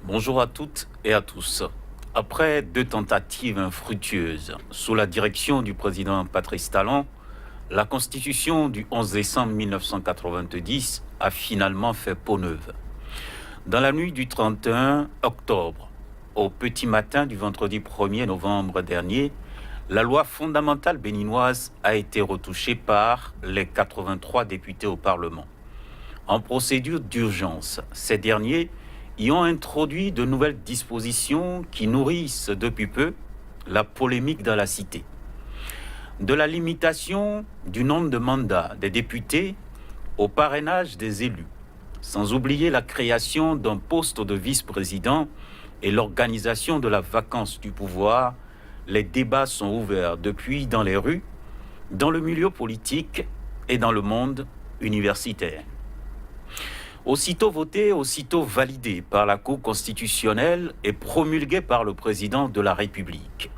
Bonjour à toutes et à tous. Après 2 tentatives infructueuses sous la direction du président Patrice Talon, la Constitution du 11 décembre 1990 a finalement fait peau neuve. Dans la nuit du 31 octobre, au petit matin du vendredi 1er novembre dernier, la loi fondamentale béninoise a été retouchée par les 83 députés au Parlement. En procédure d'urgence, ces derniers y ont introduit de nouvelles dispositions qui nourrissent depuis peu la polémique dans la cité. De la limitation du nombre de mandats des députés au parrainage des élus, sans oublier la création d'un poste de vice-président et l'organisation de la vacance du pouvoir, les débats sont ouverts depuis dans les rues, dans le milieu politique et dans le monde universitaire. Aussitôt voté, aussitôt validé par la Cour constitutionnelle et promulgué par le président de la République.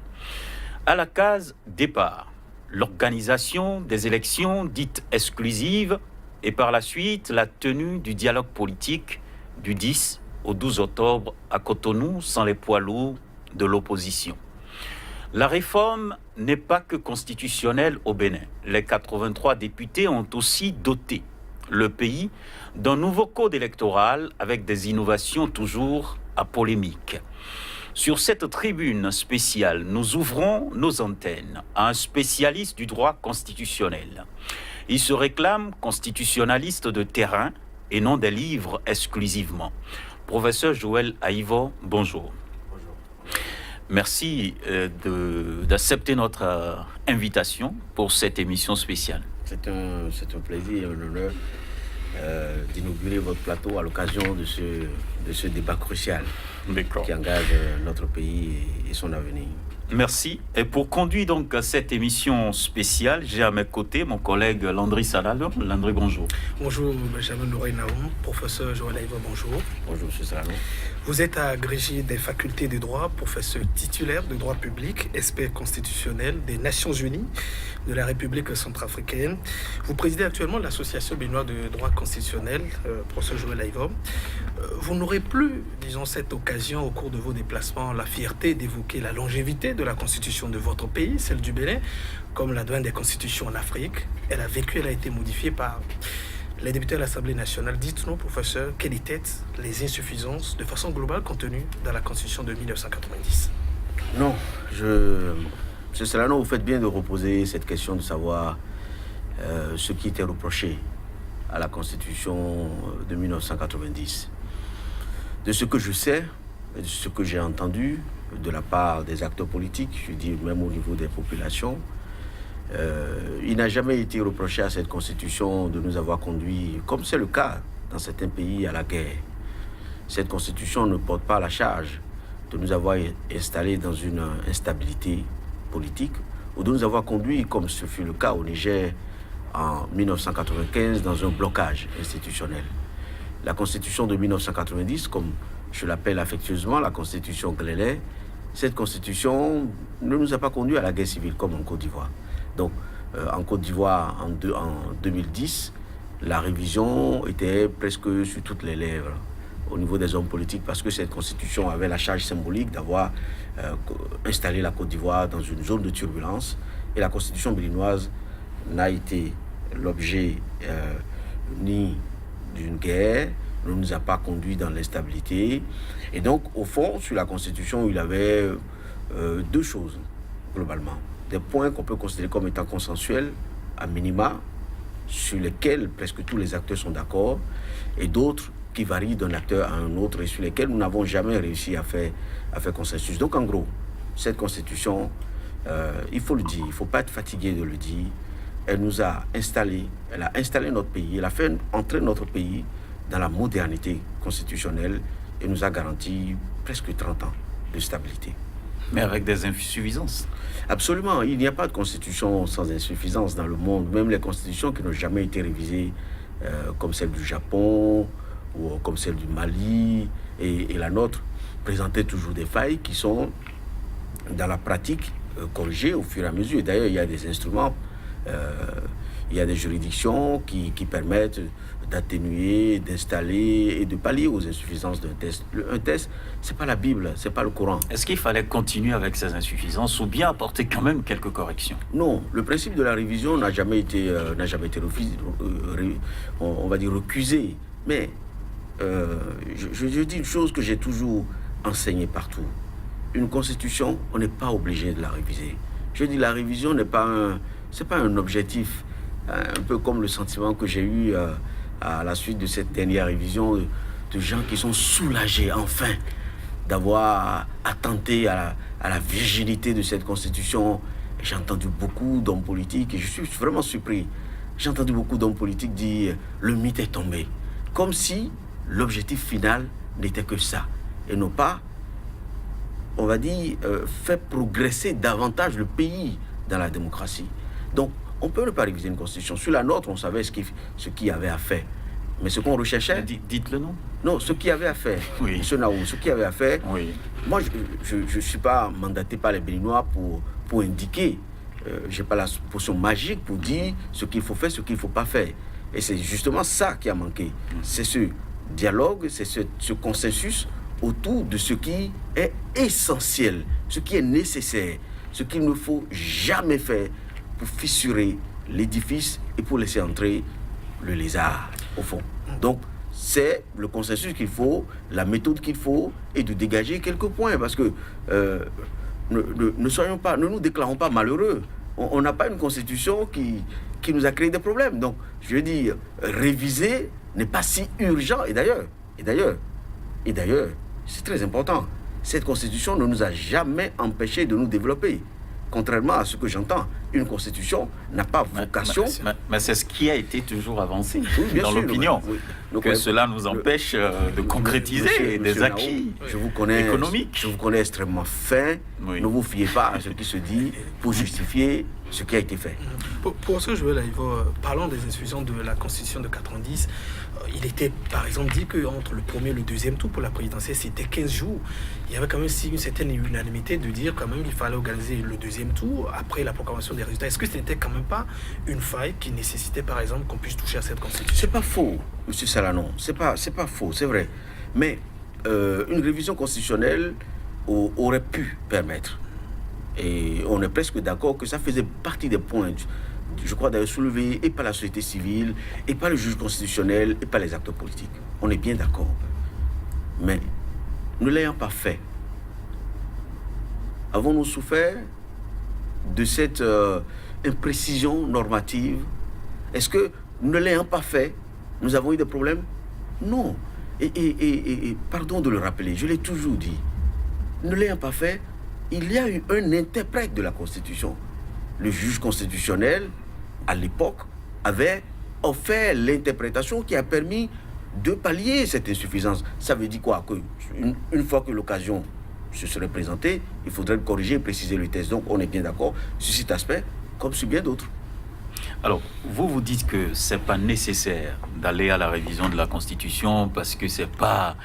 À la case départ, l'organisation des élections dites exclusives et par la suite la tenue du dialogue politique du 10 au 12 octobre à Cotonou sans les poids lourds de l'opposition. La réforme n'est pas que constitutionnelle au Bénin. Les 83 députés ont aussi doté le pays d'un nouveau code électoral avec des innovations toujours à polémique. Sur cette tribune spéciale, nous ouvrons nos antennes à un spécialiste du droit constitutionnel. Il se réclame constitutionnaliste de terrain et non des livres exclusivement. Professeur Joël Aïvo, bonjour. Bonjour. Merci d'accepter notre invitation pour cette émission spéciale. C'est un plaisir et un honneur d'inaugurer votre plateau à l'occasion de ce débat crucial qui engage notre pays et son avenir. Merci. Et pour conduire donc cette émission spéciale, j'ai à mes côtés mon collègue Landry Salalo. Landry, bonjour. Bonjour Benjamin Nouraïnaoum, professeur Joël Aïvo, bonjour. Bonjour M. Salalo. Vous êtes agrégé des facultés de droit, professeur titulaire de droit public, expert constitutionnel des Nations Unies de la République centrafricaine. Vous présidez actuellement l'association béninoise de droit constitutionnel, professeur Joël Aïvo. Vous n'aurez plus, disons, cette occasion au cours de vos déplacements, la fierté d'évoquer la longévité de la constitution de votre pays, celle du Bénin, comme la douane des constitutions en Afrique. Elle a été modifiée par les députés à l'Assemblée nationale. Dites-nous, professeur, quelles étaient les insuffisances de façon globale contenues dans la Constitution de 1990 ? Non, M. Salano, vous faites bien de reposer cette question de savoir ce qui était reproché à la Constitution de 1990. De ce que je sais, et de ce que j'ai entendu de la part des acteurs politiques, je dis même au niveau des populations, il n'a jamais été reproché à cette Constitution de nous avoir conduits, comme c'est le cas dans certains pays, à la guerre. Cette Constitution ne porte pas la charge de nous avoir installés dans une instabilité politique ou de nous avoir conduits, comme ce fut le cas au Niger en 1995, dans un blocage institutionnel. La Constitution de 1990, comme je l'appelle affectueusement la Constitution Glélé, cette Constitution ne nous a pas conduits à la guerre civile comme en Côte d'Ivoire. Donc, en Côte d'Ivoire, en 2010, la révision était presque sur toutes les lèvres au niveau des hommes politiques parce que cette Constitution avait la charge symbolique d'avoir installé la Côte d'Ivoire dans une zone de turbulence. Et la Constitution béninoise n'a été l'objet ni d'une guerre, ne nous a pas conduits dans l'instabilité. Et donc, au fond, sur la Constitution, il y avait 2 choses, globalement. Des points qu'on peut considérer comme étant consensuels, à minima, sur lesquels presque tous les acteurs sont d'accord, et d'autres qui varient d'un acteur à un autre et sur lesquels nous n'avons jamais réussi à faire consensus. Donc, en gros, cette Constitution, il faut le dire, il ne faut pas être fatigué de le dire, elle nous a installé, elle a installé notre pays, elle a fait entrer notre pays dans la modernité constitutionnelle et nous a garanti presque 30 ans de stabilité. Mais avec des insuffisances. Absolument, il n'y a pas de constitution sans insuffisance dans le monde. Même les constitutions qui n'ont jamais été révisées, comme celle du Japon ou comme celle du Mali et la nôtre, présentaient toujours des failles qui sont, dans la pratique, corrigées au fur et à mesure. D'ailleurs, il y a des instruments Il y a des juridictions qui permettent d'atténuer, d'installer et de pallier aux insuffisances d'un test. Un test, c'est pas la Bible, c'est pas le Coran. Est-ce qu'il fallait continuer avec ces insuffisances ou bien apporter quand même quelques corrections? Non, le principe de la révision n'a jamais été refusé, on va dire recusé. Mais je dis une chose que j'ai toujours enseignée partout. Une constitution, on n'est pas obligé de la réviser. Je dis la révision c'est pas un objectif, un peu comme le sentiment que j'ai eu à la suite de cette dernière révision de gens qui sont soulagés enfin d'avoir attenté à la virginité de cette constitution. J'ai entendu beaucoup d'hommes politiques et je suis vraiment surpris. J'ai entendu beaucoup d'hommes politiques dire le mythe est tombé, comme si l'objectif final n'était que ça et non pas, on va dire, faire progresser davantage le pays dans la démocratie. Donc, on peut ne pas réviser une constitution. Sur la nôtre, on savait ce qu'il y avait à faire. Mais ce qu'on recherchait... Dites-le non. Non, ce qu'il y avait à faire. Oui. M. Naou, ce qu'il y avait à faire... Oui. Moi, je ne suis pas mandaté par les Béninois pour indiquer. Je n'ai pas la potion magique pour dire ce qu'il faut faire, ce qu'il ne faut pas faire. Et c'est justement ça qui a manqué. C'est ce dialogue, c'est ce consensus autour de ce qui est essentiel, ce qui est nécessaire, ce qu'il ne faut jamais faire pour fissurer l'édifice et pour laisser entrer le lézard, au fond. Donc, c'est le consensus qu'il faut, la méthode qu'il faut, et de dégager quelques points, parce que ne nous déclarons pas malheureux. On n'a pas une constitution qui nous a créé des problèmes. Donc, je veux dire, réviser n'est pas si urgent. Et d'ailleurs, c'est très important. Cette constitution ne nous a jamais empêché de nous développer. Contrairement à ce que j'entends, une constitution n'a pas vocation... Mais c'est ce qui a été toujours avancé dans l'opinion. Que cela nous empêche de concrétiser des acquis économiques. Je vous connais extrêmement fin. Oui. Ne vous fiez pas à ce qui se dit pour justifier ce qui a été fait. Pour ce Joël Aïvo, parlons des insuffisances de la Constitution de 90. Il était, par exemple, dit qu'entre le premier et le deuxième tour pour la présidentielle, c'était 15 jours. Il y avait quand même une certaine unanimité de dire quand même qu'il fallait organiser le deuxième tour après la proclamation des résultats. Est-ce que ce n'était quand même pas une faille qui nécessitait, par exemple, qu'on puisse toucher à cette Constitution? C'est pas faux, M. Salanon. C'est pas faux, c'est vrai. Mais une révision constitutionnelle aurait pu permettre. Et on est presque d'accord que ça faisait partie des points, je crois, d'ailleurs soulevés et par la société civile, et par le juge constitutionnel, et par les acteurs politiques. On est bien d'accord. Mais ne l'ayant pas fait, avons-nous souffert de cette imprécision normative? Est-ce que, ne l'ayant pas fait, nous avons eu des problèmes? Non. Et pardon de le rappeler, je l'ai toujours dit. Ne l'ayant pas fait, il y a eu un interprète de la Constitution. Le juge constitutionnel, à l'époque, avait offert l'interprétation qui a permis de pallier cette insuffisance. Ça veut dire quoi? Que une fois que l'occasion se serait présentée, il faudrait le corriger et préciser le texte. Donc on est bien d'accord sur cet aspect, comme sur bien d'autres. Alors, vous dites que ce n'est pas nécessaire d'aller à la révision de la Constitution parce que ce n'est pas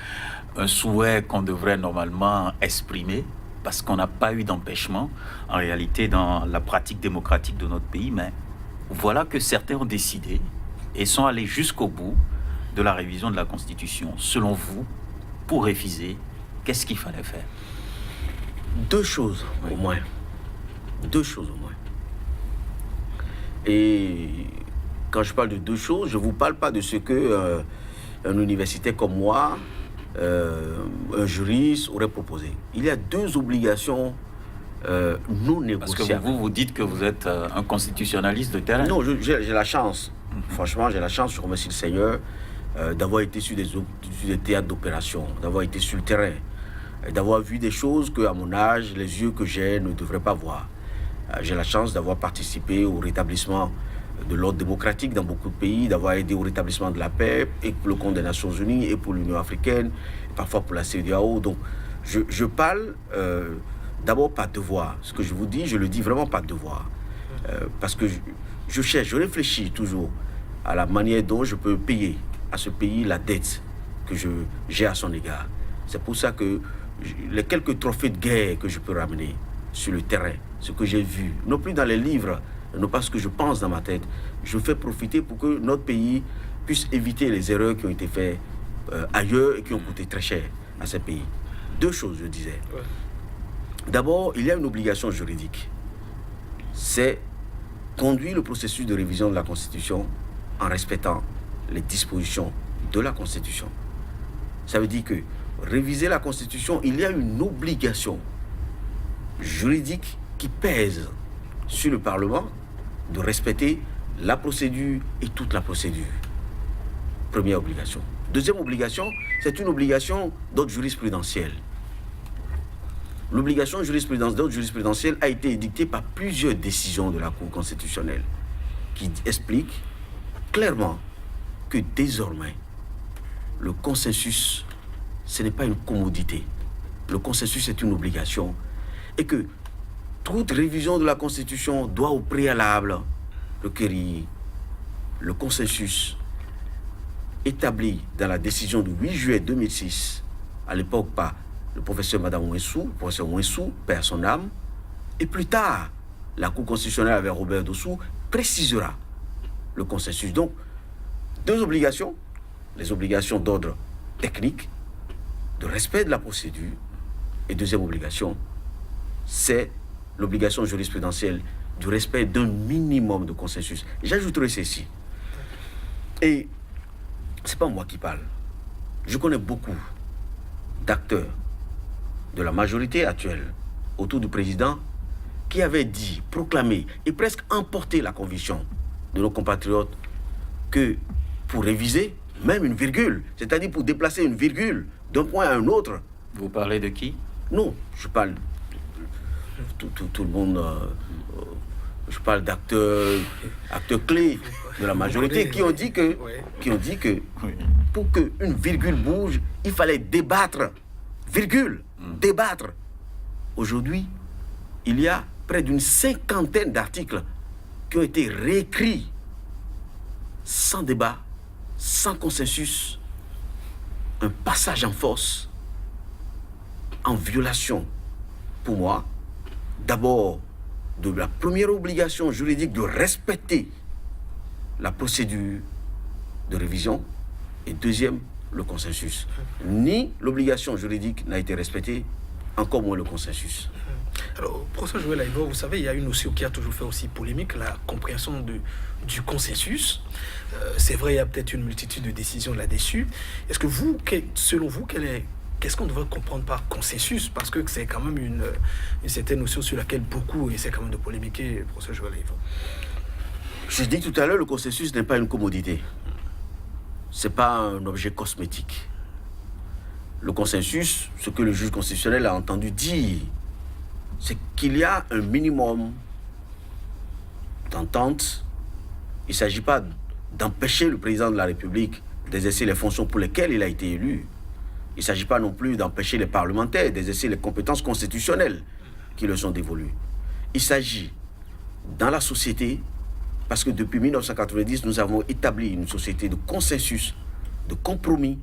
un souhait qu'on devrait normalement exprimer, parce qu'on n'a pas eu d'empêchement, en réalité, dans la pratique démocratique de notre pays. Mais voilà que certains ont décidé et sont allés jusqu'au bout de la révision de la Constitution. Selon vous, pour réviser, qu'est-ce qu'il fallait faire? Deux choses au moins. Deux choses au moins. Et quand je parle de deux choses, je ne vous parle pas de ce que un universitaire comme moi, un juriste aurait proposé. Il y a deux obligations non négociables. Parce que vous dites que vous êtes un constitutionnaliste de terrain. Non, j'ai la chance. Franchement, j'ai la chance, je remercie le Seigneur, d'avoir été sur des théâtres d'opération, d'avoir été sur le terrain, d'avoir vu des choses qu'à mon âge, les yeux que j'ai ne devraient pas voir. J'ai la chance d'avoir participé au rétablissement de l'ordre démocratique dans beaucoup de pays, d'avoir aidé au rétablissement de la paix, et pour le compte des Nations Unies, et pour l'Union africaine, et parfois pour la CEDEAO. Donc, je parle d'abord par devoir. Ce que je vous dis, je le dis vraiment par devoir. Parce que je réfléchis toujours à la manière dont je peux payer à ce pays la dette que j'ai à son égard. C'est pour ça que les quelques trophées de guerre que je peux ramener sur le terrain, ce que j'ai vu, non plus dans les livres non pas ce que je pense dans ma tête. Je fais profiter pour que notre pays puisse éviter les erreurs qui ont été faites ailleurs et qui ont coûté très cher à ces pays. Deux choses, je disais. Ouais. D'abord, il y a une obligation juridique. C'est conduire le processus de révision de la Constitution en respectant les dispositions de la Constitution. Ça veut dire que réviser la Constitution, il y a une obligation juridique qui pèse sur le Parlement de respecter la procédure et toute la procédure. Première obligation. Deuxième obligation, c'est une obligation d'ordre jurisprudentiel. L'obligation d'ordre jurisprudentiel a été édictée par plusieurs décisions de la Cour constitutionnelle qui expliquent clairement que désormais, le consensus, ce n'est pas une commodité. Le consensus est une obligation et que toute révision de la Constitution doit au préalable requérir le consensus établi dans la décision du 8 juillet 2006, à l'époque par le professeur Ouensou, père son âme, et plus tard, la Cour constitutionnelle avec Robert Dossou précisera le consensus. Donc, deux obligations, les obligations d'ordre technique, de respect de la procédure, et deuxième obligation, c'est l'obligation jurisprudentielle du respect d'un minimum de consensus. J'ajouterai ceci. Et c'est pas moi qui parle. Je connais beaucoup d'acteurs de la majorité actuelle autour du président qui avaient dit, proclamé et presque emporté la conviction de nos compatriotes que pour réviser, même une virgule, c'est-à-dire pour déplacer une virgule d'un point à un autre. Vous parlez de qui? Non, je parle tout le monde. Je parle d'acteurs clés de la majorité qui ont dit que pour qu'une virgule bouge, il fallait débattre. Virgule, débattre. Aujourd'hui, il y a près d'une cinquantaine d'articles qui ont été réécrits sans débat, sans consensus, un passage en force, en violation, pour moi, d'abord de la première obligation juridique de respecter la procédure de révision et deuxième, le consensus. Ni l'obligation juridique n'a été respectée, encore moins le consensus. Alors, professeur Joël Aïvo, vous savez, il y a une notion qui a toujours fait aussi polémique, la compréhension du consensus. C'est vrai, il y a peut-être une multitude de décisions là-dessus. Est-ce que vous, selon vous, qu'est-ce qu'on devrait comprendre par consensus? Parce que c'est quand même une certaine notion sur laquelle beaucoup essaient quand même de polémiquer, professeur Joël Aïvo. Je dis tout à l'heure, le consensus n'est pas une commodité. Ce n'est pas un objet cosmétique. Le consensus, ce que le juge constitutionnel a entendu dire, c'est qu'il y a un minimum d'entente. Il ne s'agit pas d'empêcher le président de la République d'exercer les fonctions pour lesquelles il a été élu. Il ne s'agit pas non plus d'empêcher les parlementaires d'exercer les compétences constitutionnelles qui leur sont dévolues. Il s'agit, dans la société, parce que depuis 1990, nous avons établi une société de consensus, de compromis,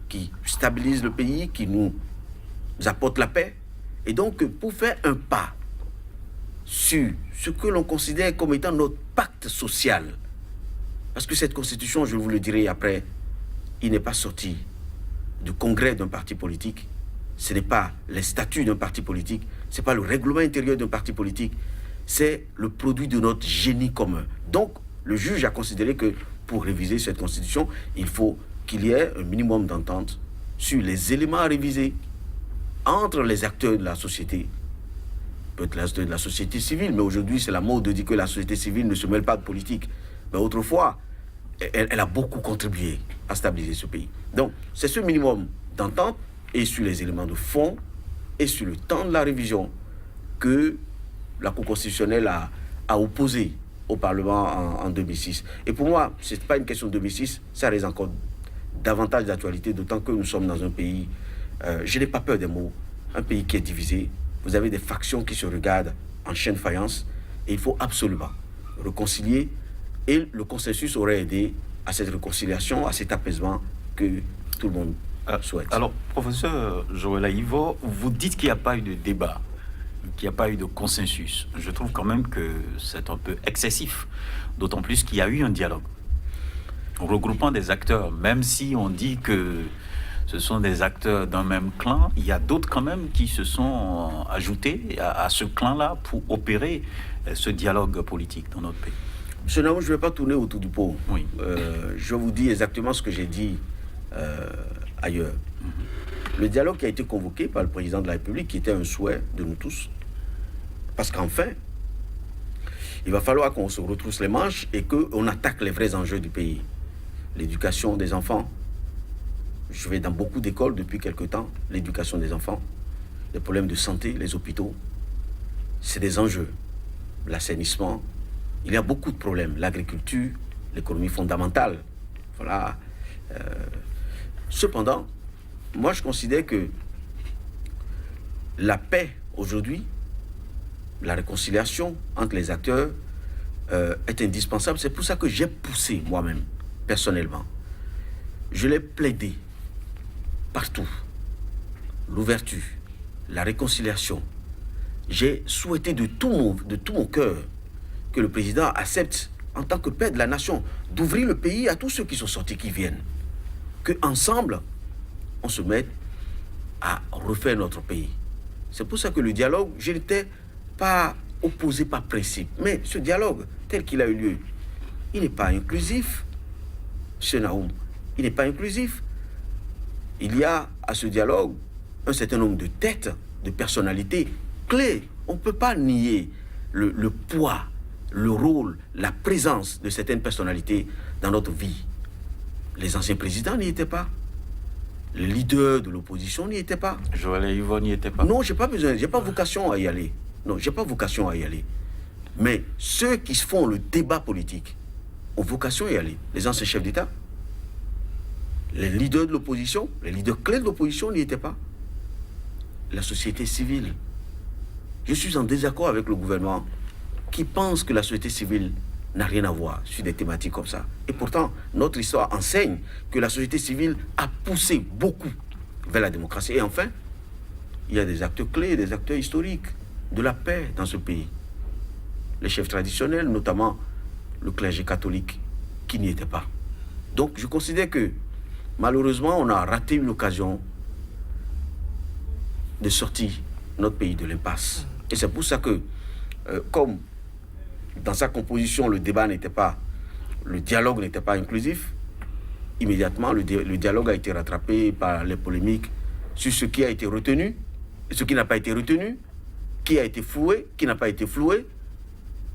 qui stabilise le pays, qui nous apporte la paix. Et donc, pour faire un pas sur ce que l'on considère comme étant notre pacte social, parce que cette constitution, je vous le dirai après, il n'est pas sorti du congrès d'un parti politique, ce n'est pas les statuts d'un parti politique, ce n'est pas le règlement intérieur d'un parti politique, c'est le produit de notre génie commun. Donc, le juge a considéré que pour réviser cette constitution, il faut qu'il y ait un minimum d'entente sur les éléments à réviser entre les acteurs de la société, peut-être les acteurs de la société civile, mais aujourd'hui, c'est la mode de dire que la société civile ne se mêle pas de politique. Mais autrefois, elle a beaucoup contribué à stabiliser ce pays. Donc, c'est ce minimum d'entente et sur les éléments de fond et sur le temps de la révision que la Cour constitutionnelle a opposé au Parlement en 2006. Et pour moi, ce n'est pas une question de 2006, ça reste encore davantage d'actualité, d'autant que nous sommes dans un pays, je n'ai pas peur des mots, un pays qui est divisé. Vous avez des factions qui se regardent en chaîne de faïence et il faut absolument réconcilier. Et le consensus aurait aidé à cette réconciliation, à cet apaisement que tout le monde souhaite. Alors, professeur Joël Aïvo, vous dites qu'il n'y a pas eu de débat. qu'il n'y a pas eu de consensus. Je trouve quand même que c'est un peu excessif, d'autant plus qu'il y a eu un dialogue regroupant des acteurs, même si on dit que ce sont des acteurs d'un même clan, il y a d'autres quand même qui se sont ajoutés à ce clan-là pour opérer ce dialogue politique dans notre pays. Monsieur Naou, je ne vais pas tourner autour du pot. Oui. Je vous dis exactement ce que j'ai dit ailleurs. Le dialogue qui a été convoqué par le président de la République, qui était un souhait de nous tous, parce qu'enfin, il va falloir qu'on se retrousse les manches et qu'on attaque les vrais enjeux du pays. L'éducation des enfants. Je vais dans beaucoup d'écoles depuis quelque temps. L'éducation des enfants, les problèmes de santé, les hôpitaux, c'est des enjeux. L'assainissement, il y a beaucoup de problèmes. L'agriculture, l'économie fondamentale. Voilà. Cependant, moi je considère que la paix aujourd'hui, la réconciliation entre les acteurs est indispensable. C'est pour ça que j'ai poussé moi-même, personnellement. Je l'ai plaidé partout. L'ouverture, la réconciliation. J'ai souhaité de tout mon cœur que le président accepte, en tant que père de la nation, d'ouvrir le pays à tous ceux qui sont sortis, qui viennent. Qu'ensemble, on se mette à refaire notre pays. C'est pour ça que le dialogue, je n'étais pas opposé par principe. Mais ce dialogue, tel qu'il a eu lieu, il n'est pas inclusif. M. Naoum, il n'est pas inclusif. Il y a à ce dialogue un certain nombre de têtes, de personnalités clés. On ne peut pas nier le poids, le rôle, la présence de certaines personnalités dans notre vie. Les anciens présidents n'y étaient pas. Les leaders de l'opposition n'y étaient pas. Joël Yvonne n'y était pas. Non, j'ai pas besoin, j'ai pas vocation à y aller. Non, j'ai pas vocation à y aller. Mais ceux qui font le débat politique ont vocation à y aller. Les anciens chefs d'État, les leaders de l'opposition, les leaders clés de l'opposition n'y étaient pas. La société civile. Je suis en désaccord avec le gouvernement qui pense que la société civile n'a rien à voir sur des thématiques comme ça. Et pourtant, notre histoire enseigne que la société civile a poussé beaucoup vers la démocratie. Et enfin, il y a des acteurs clés, des acteurs historiques de la paix dans ce pays. Les chefs traditionnels, notamment le clergé catholique, qui n'y étaient pas. Donc, je considère que, malheureusement, on a raté une occasion de sortir notre pays de l'impasse. Et c'est pour ça que, comme dans sa composition, le débat n'était pas, le dialogue n'était pas inclusif, immédiatement, le dialogue a été rattrapé par les polémiques sur ce qui a été retenu, et ce qui n'a pas été retenu, qui a été floué, qui n'a pas été floué,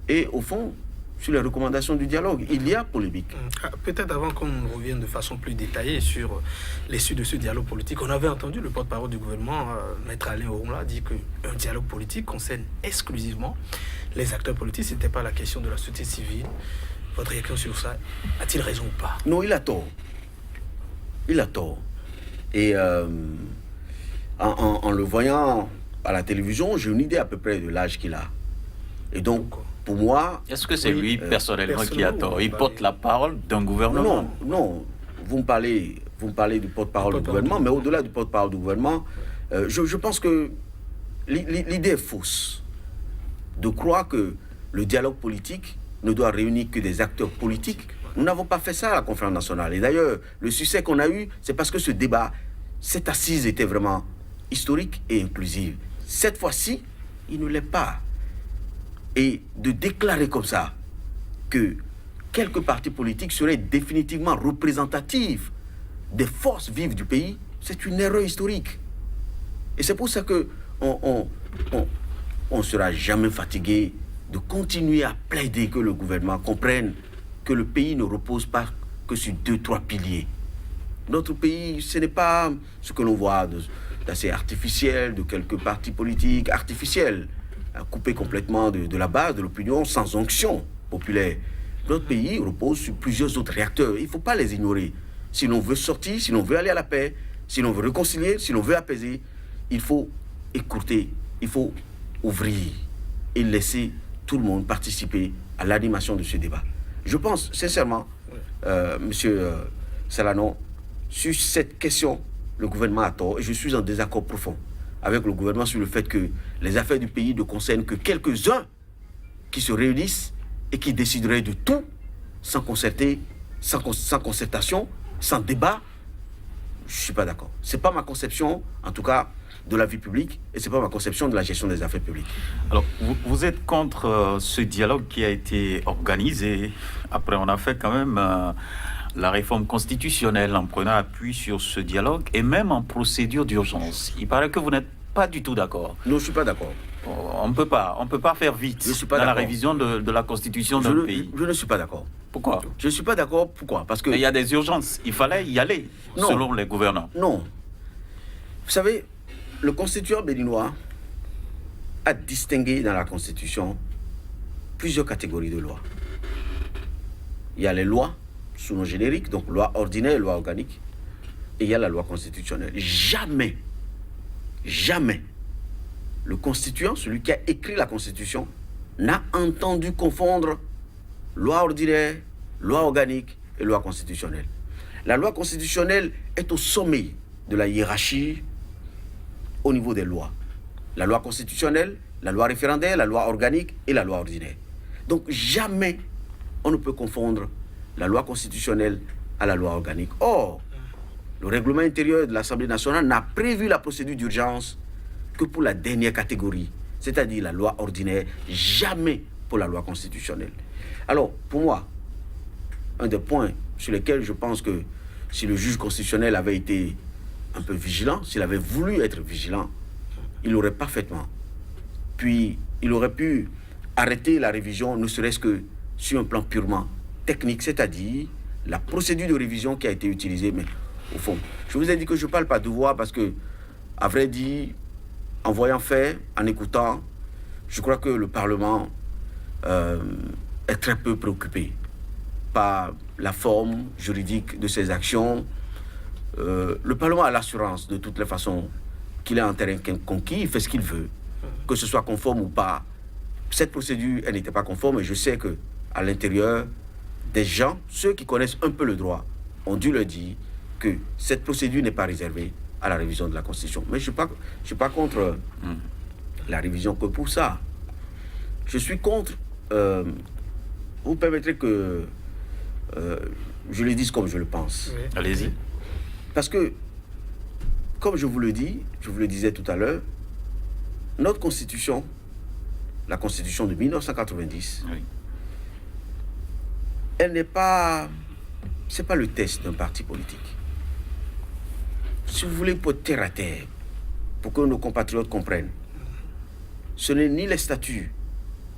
et au fond, sur les recommandations du dialogue, il y a polémique. Peut-être avant qu'on revienne de façon plus détaillée sur l'issue de ce dialogue politique, on avait entendu le porte-parole du gouvernement, Maître Alain Orunla, dire qu'un dialogue politique concerne exclusivement les acteurs politiques. Ce n'était pas la question de la société civile. Votre réaction sur ça, a-t-il raison ou pas? Non, il a tort. Il a tort. Et en le voyant à la télévision, j'ai une idée à peu près de l'âge qu'il a. Et donc, pour moi... Est-ce que c'est lui, personnellement, qui a tort? Il porte la parole d'un gouvernement? Non, non. Vous me parlez du porte-parole du gouvernement, mais au-delà du porte-parole du gouvernement, je pense que l'idée est fausse de croire que le dialogue politique ne doit réunir que des acteurs politiques. Nous n'avons pas fait ça à la conférence nationale. Et d'ailleurs, le succès qu'on a eu, c'est parce que ce débat, cette assise était vraiment historique et inclusive. Cette fois-ci, il ne l'est pas. Et de déclarer comme ça que quelques partis politiques seraient définitivement représentatifs des forces vives du pays, c'est une erreur historique. Et c'est pour ça que on ne sera jamais fatigué de continuer à plaider que le gouvernement comprenne que le pays ne repose pas que sur 2-3 piliers. Notre pays, ce n'est pas ce que l'on voit d'assez artificiel, de quelques partis politiques artificiels, coupés complètement de la base de l'opinion, sans onction populaire. Notre pays repose sur plusieurs autres réacteurs. Il ne faut pas les ignorer. Si l'on veut sortir, si l'on veut aller à la paix, si l'on veut réconcilier, si l'on veut apaiser, il faut écourter, il faut ouvrir et laisser tout le monde participer à l'animation de ce débat. Je pense sincèrement, Monsieur Salanon, sur cette question, le gouvernement a tort et je suis en désaccord profond avec le gouvernement sur le fait que les affaires du pays ne concernent que quelques-uns qui se réunissent et qui décideraient de tout sans concerter, sans concertation, sans débat. Je ne suis pas d'accord. Ce n'est pas ma conception, en tout cas, de la vie publique, et ce n'est pas ma conception de la gestion des affaires publiques. Alors, vous êtes contre ce dialogue qui a été organisé. Après, on a fait quand même la réforme constitutionnelle en prenant appui sur ce dialogue et même en procédure d'urgence. Il paraît que vous n'êtes pas du tout d'accord. Non, je ne suis pas d'accord. On ne peut pas faire vite dans la révision de la constitution d'un pays. Je ne suis pas d'accord. Pourquoi? Je ne suis pas d'accord. Pourquoi? Parce que... Il y a des urgences. Il fallait y aller, selon les gouvernants. Non. Vous savez, le constituant béninois a distingué dans la Constitution plusieurs catégories de lois. Il y a les lois sous nom générique, donc loi ordinaire, loi organique, et il y a la loi constitutionnelle. Jamais, le constituant, celui qui a écrit la Constitution, n'a entendu confondre loi ordinaire, loi organique et loi constitutionnelle. La loi constitutionnelle est au sommet de la hiérarchie au niveau des lois. La loi constitutionnelle, la loi référendaire, la loi organique et la loi ordinaire. Donc jamais on ne peut confondre la loi constitutionnelle à la loi organique. Or, le règlement intérieur de l'Assemblée nationale n'a prévu la procédure d'urgence que pour la dernière catégorie, c'est-à-dire la loi ordinaire, jamais pour la loi constitutionnelle. Alors, pour moi, un des points sur lesquels je pense que si le juge constitutionnel avait été un peu vigilant, s'il avait voulu être vigilant, il aurait parfaitement. Puis, il aurait pu arrêter la révision, ne serait-ce que sur un plan purement technique, c'est-à-dire la procédure de révision qui a été utilisée. Mais au fond, je vous ai dit que je ne parle pas de voix parce que, à vrai dire, en voyant faire, en écoutant, je crois que le Parlement est très peu préoccupé par la forme juridique de ses actions. Le Parlement a l'assurance, de toutes les façons, qu'il est en terrain conquis, il fait ce qu'il veut, que ce soit conforme ou pas. Cette procédure, elle n'était pas conforme, et je sais qu'à l'intérieur, des gens, ceux qui connaissent un peu le droit, ont dû le dire que cette procédure n'est pas réservée à la révision de la Constitution. Mais je ne suis pas contre la révision que pour ça. Je suis contre... vous permettrez que je le dise comme je le pense. Oui. Allez-y. Parce que, comme je vous le dis, je vous le disais tout à l'heure, notre Constitution, la Constitution de 1990, oui, elle n'est pas... c'est pas le test d'un parti politique. Si vous voulez, pour terre à terre, pour que nos compatriotes comprennent, ce n'est ni les statuts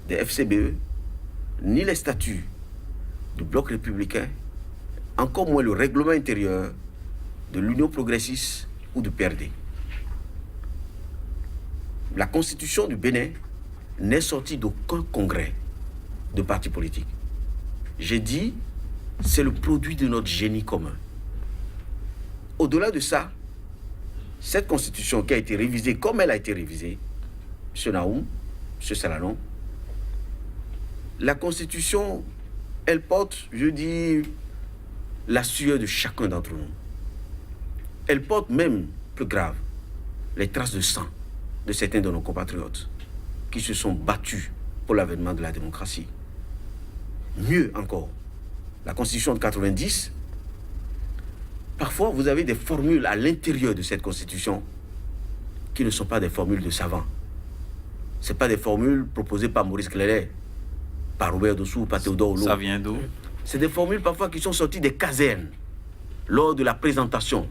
des FCBE, ni les statuts du Bloc républicain, encore moins le règlement intérieur de l'Union progressiste ou du PRD. La Constitution du Bénin n'est sortie d'aucun congrès de parti politique. J'ai dit, c'est le produit de notre génie commun. Au-delà de ça, cette Constitution qui a été révisée comme elle a été révisée, M. Naoum, M. Salanon, la Constitution, elle porte, je dis, la sueur de chacun d'entre nous. Elle porte même, plus grave, les traces de sang de certains de nos compatriotes qui se sont battus pour l'avènement de la démocratie. Mieux encore, la Constitution de 90, parfois vous avez des formules à l'intérieur de cette Constitution qui ne sont pas des formules de savants. Ce ne sont pas des formules proposées par Maurice Cléret, par Robert Dossou, par Théodore Hulot. Ça vient d'où? C'est des formules parfois qui sont sorties des casernes lors de la présentation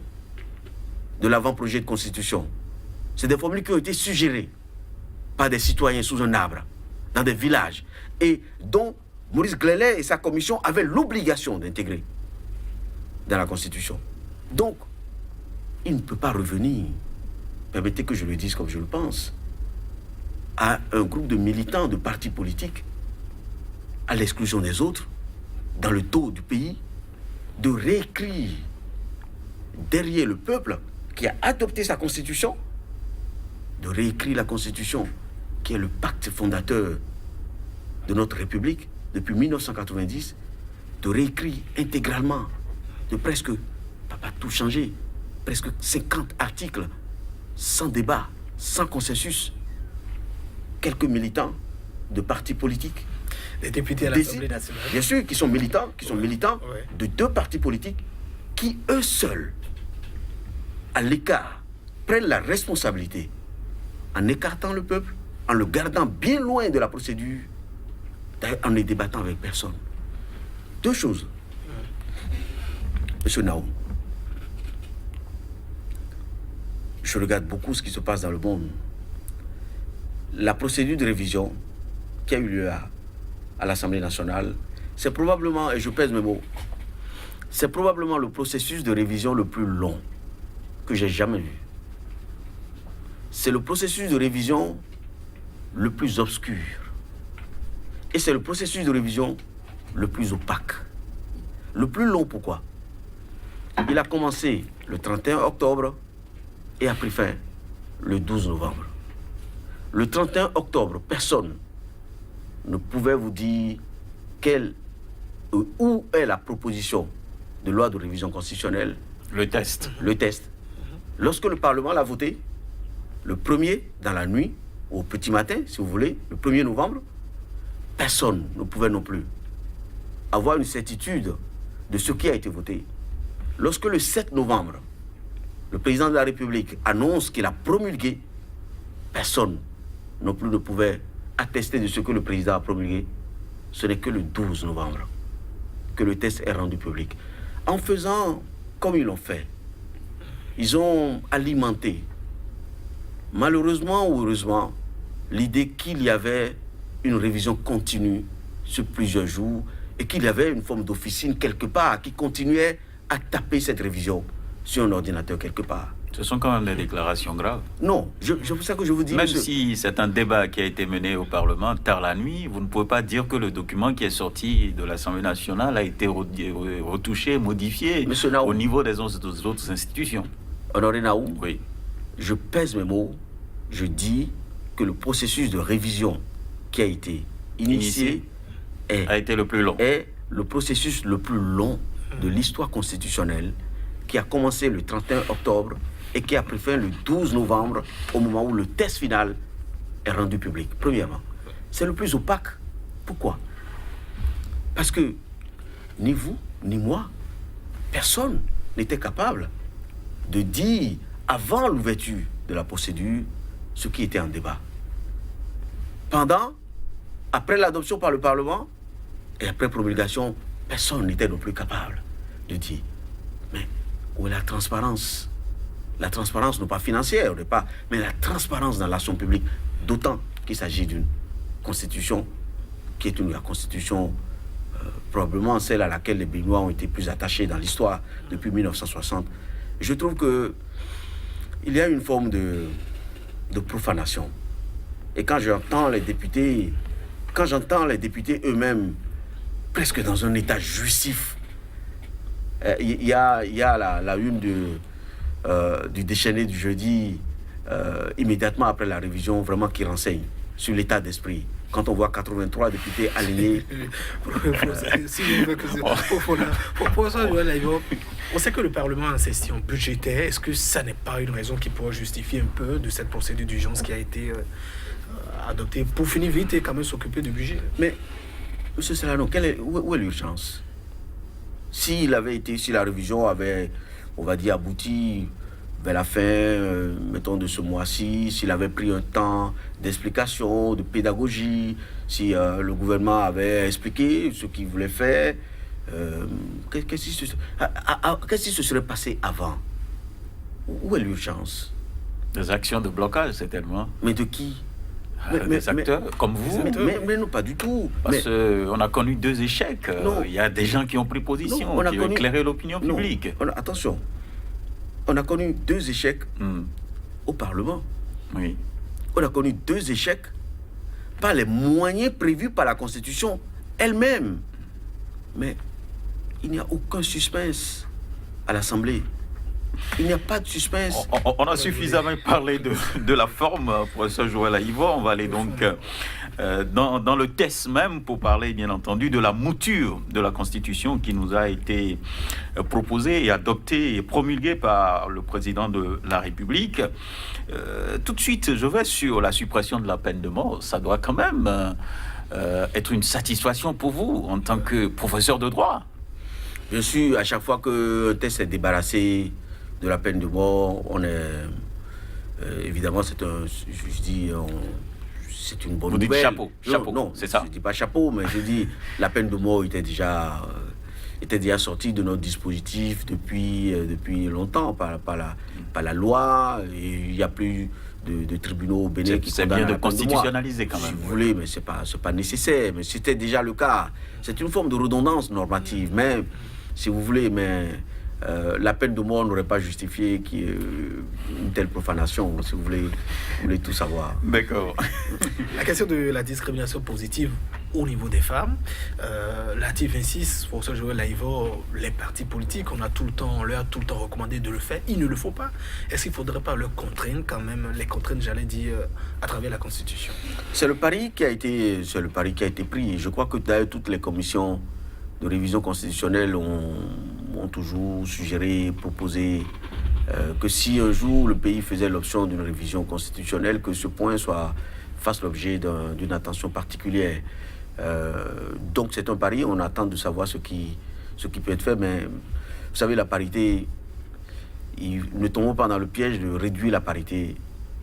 de l'avant-projet de Constitution. C'est des formules qui ont été suggérées par des citoyens sous un arbre, dans des villages, et dont Maurice Cléret et sa commission avaient l'obligation d'intégrer dans la Constitution. Donc, il ne peut pas revenir, permettez que je le dise comme je le pense, à un groupe de militants de partis politiques, à l'exclusion des autres, dans le dos du pays, de réécrire derrière le peuple qui a adopté sa Constitution, de réécrire la Constitution qui est le pacte fondateur de notre République depuis 1990, de réécrire intégralement, de presque, pas tout changer, presque 50 articles, sans débat, sans consensus, quelques militants de partis politiques. Les députés à l'Assemblée nationale. Bien sûr, qui sont militants Ouais. de 2 partis politiques qui, eux seuls, à l'écart, prennent la responsabilité en écartant le peuple, en le gardant bien loin de la procédure, en ne débattant avec personne. 2 choses. Monsieur Naoum, je regarde beaucoup ce qui se passe dans le monde. La procédure de révision qui a eu lieu à l'Assemblée nationale, c'est probablement, et je pèse mes mots, c'est probablement le processus de révision le plus long que j'ai jamais vu. C'est le processus de révision le plus obscur. Et c'est le processus de révision le plus opaque. Le plus long, pourquoi? Il a commencé le 31 octobre et a pris fin le 12 novembre. Le 31 octobre, personne ne pouvait vous dire où est la proposition de loi de révision constitutionnelle. Le test. Le test. Lorsque le Parlement l'a voté, le 1er, dans la nuit, au petit matin, si vous voulez, le 1er novembre, personne ne pouvait non plus avoir une certitude de ce qui a été voté. Lorsque le 7 novembre, le président de la République annonce qu'il a promulgué, personne non plus ne pouvait attester de ce que le président a promulgué. Ce n'est que le 12 novembre que le test est rendu public. En faisant comme ils l'ont fait, ils ont alimenté, malheureusement ou heureusement, l'idée qu'il y avait une révision continue sur plusieurs jours et qu'il y avait une forme d'officine quelque part qui continuait à taper cette révision sur un ordinateur quelque part. Ce sont quand même des déclarations graves. Non, c'est pour ça que je vous dis... Même monsieur, si c'est un débat qui a été mené au Parlement tard la nuit, vous ne pouvez pas dire que le document qui est sorti de l'Assemblée nationale a été retouché, modifié Monsieur Naoum, au niveau des autres institutions. Honoré Naoum, Oui. je pèse mes mots, je dis que le processus de révision qui a été initié A été le plus long. est le processus le plus long de l'histoire constitutionnelle qui a commencé le 31 octobre et qui a pris fin le 12 novembre au moment où le test final est rendu public. Premièrement, c'est le plus opaque. Pourquoi? Parce que ni vous, ni moi, personne n'était capable de dire avant l'ouverture de la procédure ce qui était en débat. Pendant, après l'adoption par le Parlement et après promulgation, personne n'était non plus capable de dire mais où est la transparence? La transparence non pas financière au départ, mais la transparence dans l'action publique, d'autant qu'il s'agit d'une constitution qui est la constitution probablement celle à laquelle les Béninois ont été plus attachés dans l'histoire depuis 1960. Je trouve que il y a une forme de profanation. Et quand j'entends les députés eux-mêmes presque dans un état jouissif, il y a la une du déchaîné du jeudi, immédiatement après la révision, vraiment qui renseigne sur l'état d'esprit. Quand on voit 83 députés alignés. On sait que le Parlement a une session budgétaire. Est-ce que ça n'est pas une raison qui pourrait justifier un peu de cette procédure d'urgence qui a été adoptée pour finir vite et quand même s'occuper du budget? Mais, M. Selano, où est l'urgence? Si la révision avait, on va dire, abouti vers la fin, mettons, de ce mois-ci, s'il avait pris un temps d'explication, de pédagogie, si le gouvernement avait expliqué ce qu'il voulait faire, qu'est-ce qui se serait passé avant? Où est l'urgence? Des actions de blocage, certainement. Mais de qui? Des acteurs comme vous. Mais non, pas du tout. Parce qu'on a connu 2 échecs. Il y a des gens qui ont pris position, qui ont éclairé l'opinion publique. Attention, on a connu 2 échecs au Parlement. Oui. On a connu 2 échecs par les moyens prévus par la Constitution elle-même. Mais il n'y a aucun suspense à l'Assemblée. Il n'y a pas de suspense. On a suffisamment parlé de la forme, professeur Joël Aïvo. On va aller donc dans le test même pour parler, bien entendu, de la mouture de la Constitution qui nous a été proposée et adoptée et promulguée par le président de la République. Tout de suite, je vais sur la suppression de la peine de mort. Ça doit quand même être une satisfaction pour vous en tant que professeur de droit. Bien sûr, à chaque fois qu'un test est débarrassé de la peine de mort, on est évidemment c'est une bonne Vous nouvelle. dites chapeau, chapeau, non, c'est ça. Je dis pas chapeau, mais je dis la peine de mort était déjà sortie de notre dispositif depuis longtemps par la loi. Et il n'y a plus de tribunaux au Bénin qui condamnent. C'est bien de constitutionnaliser quand même. Si vous voulez, mais c'est pas nécessaire. Mais c'était déjà le cas. C'est une forme de redondance normative, mais si vous voulez, mais la peine de mort n'aurait pas justifié une telle profanation, si vous voulez tout savoir. D'accord. La question de la discrimination positive au niveau des femmes, l'article 26, pour ça, Joël Aïvo, les partis politiques, on leur a tout le temps recommandé de le faire. Ils ne le font pas. Est-ce qu'il ne faudrait pas le contraindre quand même, les contraindre, j'allais dire, à travers la Constitution? C'est le pari qui a été pris. Je crois que d'ailleurs toutes les commissions de révision constitutionnelle ont toujours suggéré, proposé que si un jour le pays faisait l'option d'une révision constitutionnelle, que ce point fasse l'objet d'une attention particulière. Donc c'est un pari, on attend de savoir ce qui peut être fait, mais vous savez, la parité, ne tombons pas dans le piège de réduire la parité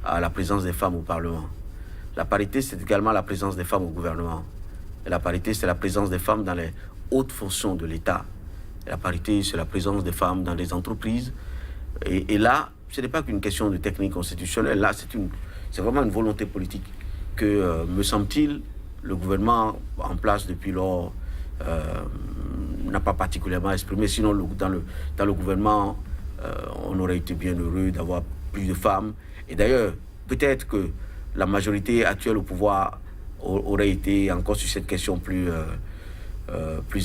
à la présence des femmes au Parlement. La parité, c'est également la présence des femmes au gouvernement. Et la parité, c'est la présence des femmes dans les hautes fonctions de l'État. La parité, c'est la présence des femmes dans les entreprises. Et là, ce n'est pas qu'une question de technique constitutionnelle. Là, c'est vraiment une volonté politique que, me semble-t-il, le gouvernement en place depuis lors n'a pas particulièrement exprimé. Sinon, dans le gouvernement, on aurait été bien heureux d'avoir plus de femmes. Et d'ailleurs, peut-être que la majorité actuelle au pouvoir aurait été encore sur cette question plus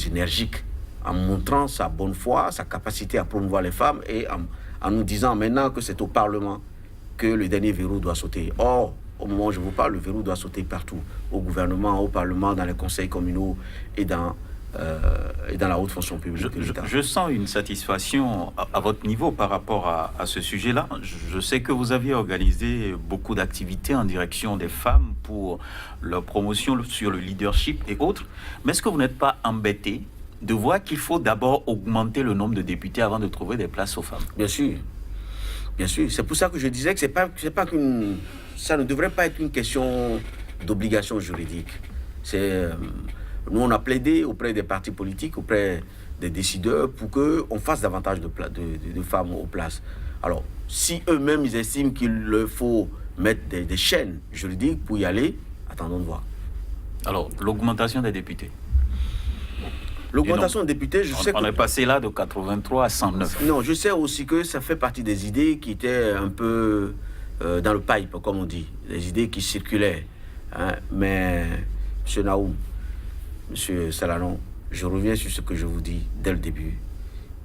énergique, en montrant sa bonne foi, sa capacité à promouvoir les femmes et en nous disant maintenant que c'est au Parlement que le dernier verrou doit sauter. Or, au moment où je vous parle, le verrou doit sauter partout, au gouvernement, au Parlement, dans les conseils communaux et dans la haute fonction publique de l'État. Je sens une satisfaction à votre niveau par rapport à ce sujet-là. Je sais que vous aviez organisé beaucoup d'activités en direction des femmes pour leur promotion sur le leadership et autres. Mais est-ce que vous n'êtes pas embêté de voir qu'il faut d'abord augmenter le nombre de députés avant de trouver des places aux femmes? Bien sûr. Bien sûr. C'est pour ça que je disais que ça ne devrait pas être une question d'obligation juridique. Nous, on a plaidé auprès des partis politiques, auprès des décideurs, pour qu'on fasse davantage de femmes aux places. Alors, si eux-mêmes, ils estiment qu'il leur faut mettre des chaînes juridiques pour y aller, attendons de voir. Alors, l'augmentation des députés. L'augmentation des députés, on est passé là de 83 à 109. Non, je sais aussi que ça fait partie des idées qui étaient un peu dans le pipe, comme on dit. Des idées qui circulaient. Hein. Mais, M. Naoum, M. Salanon, je reviens sur ce que je vous dis dès le début.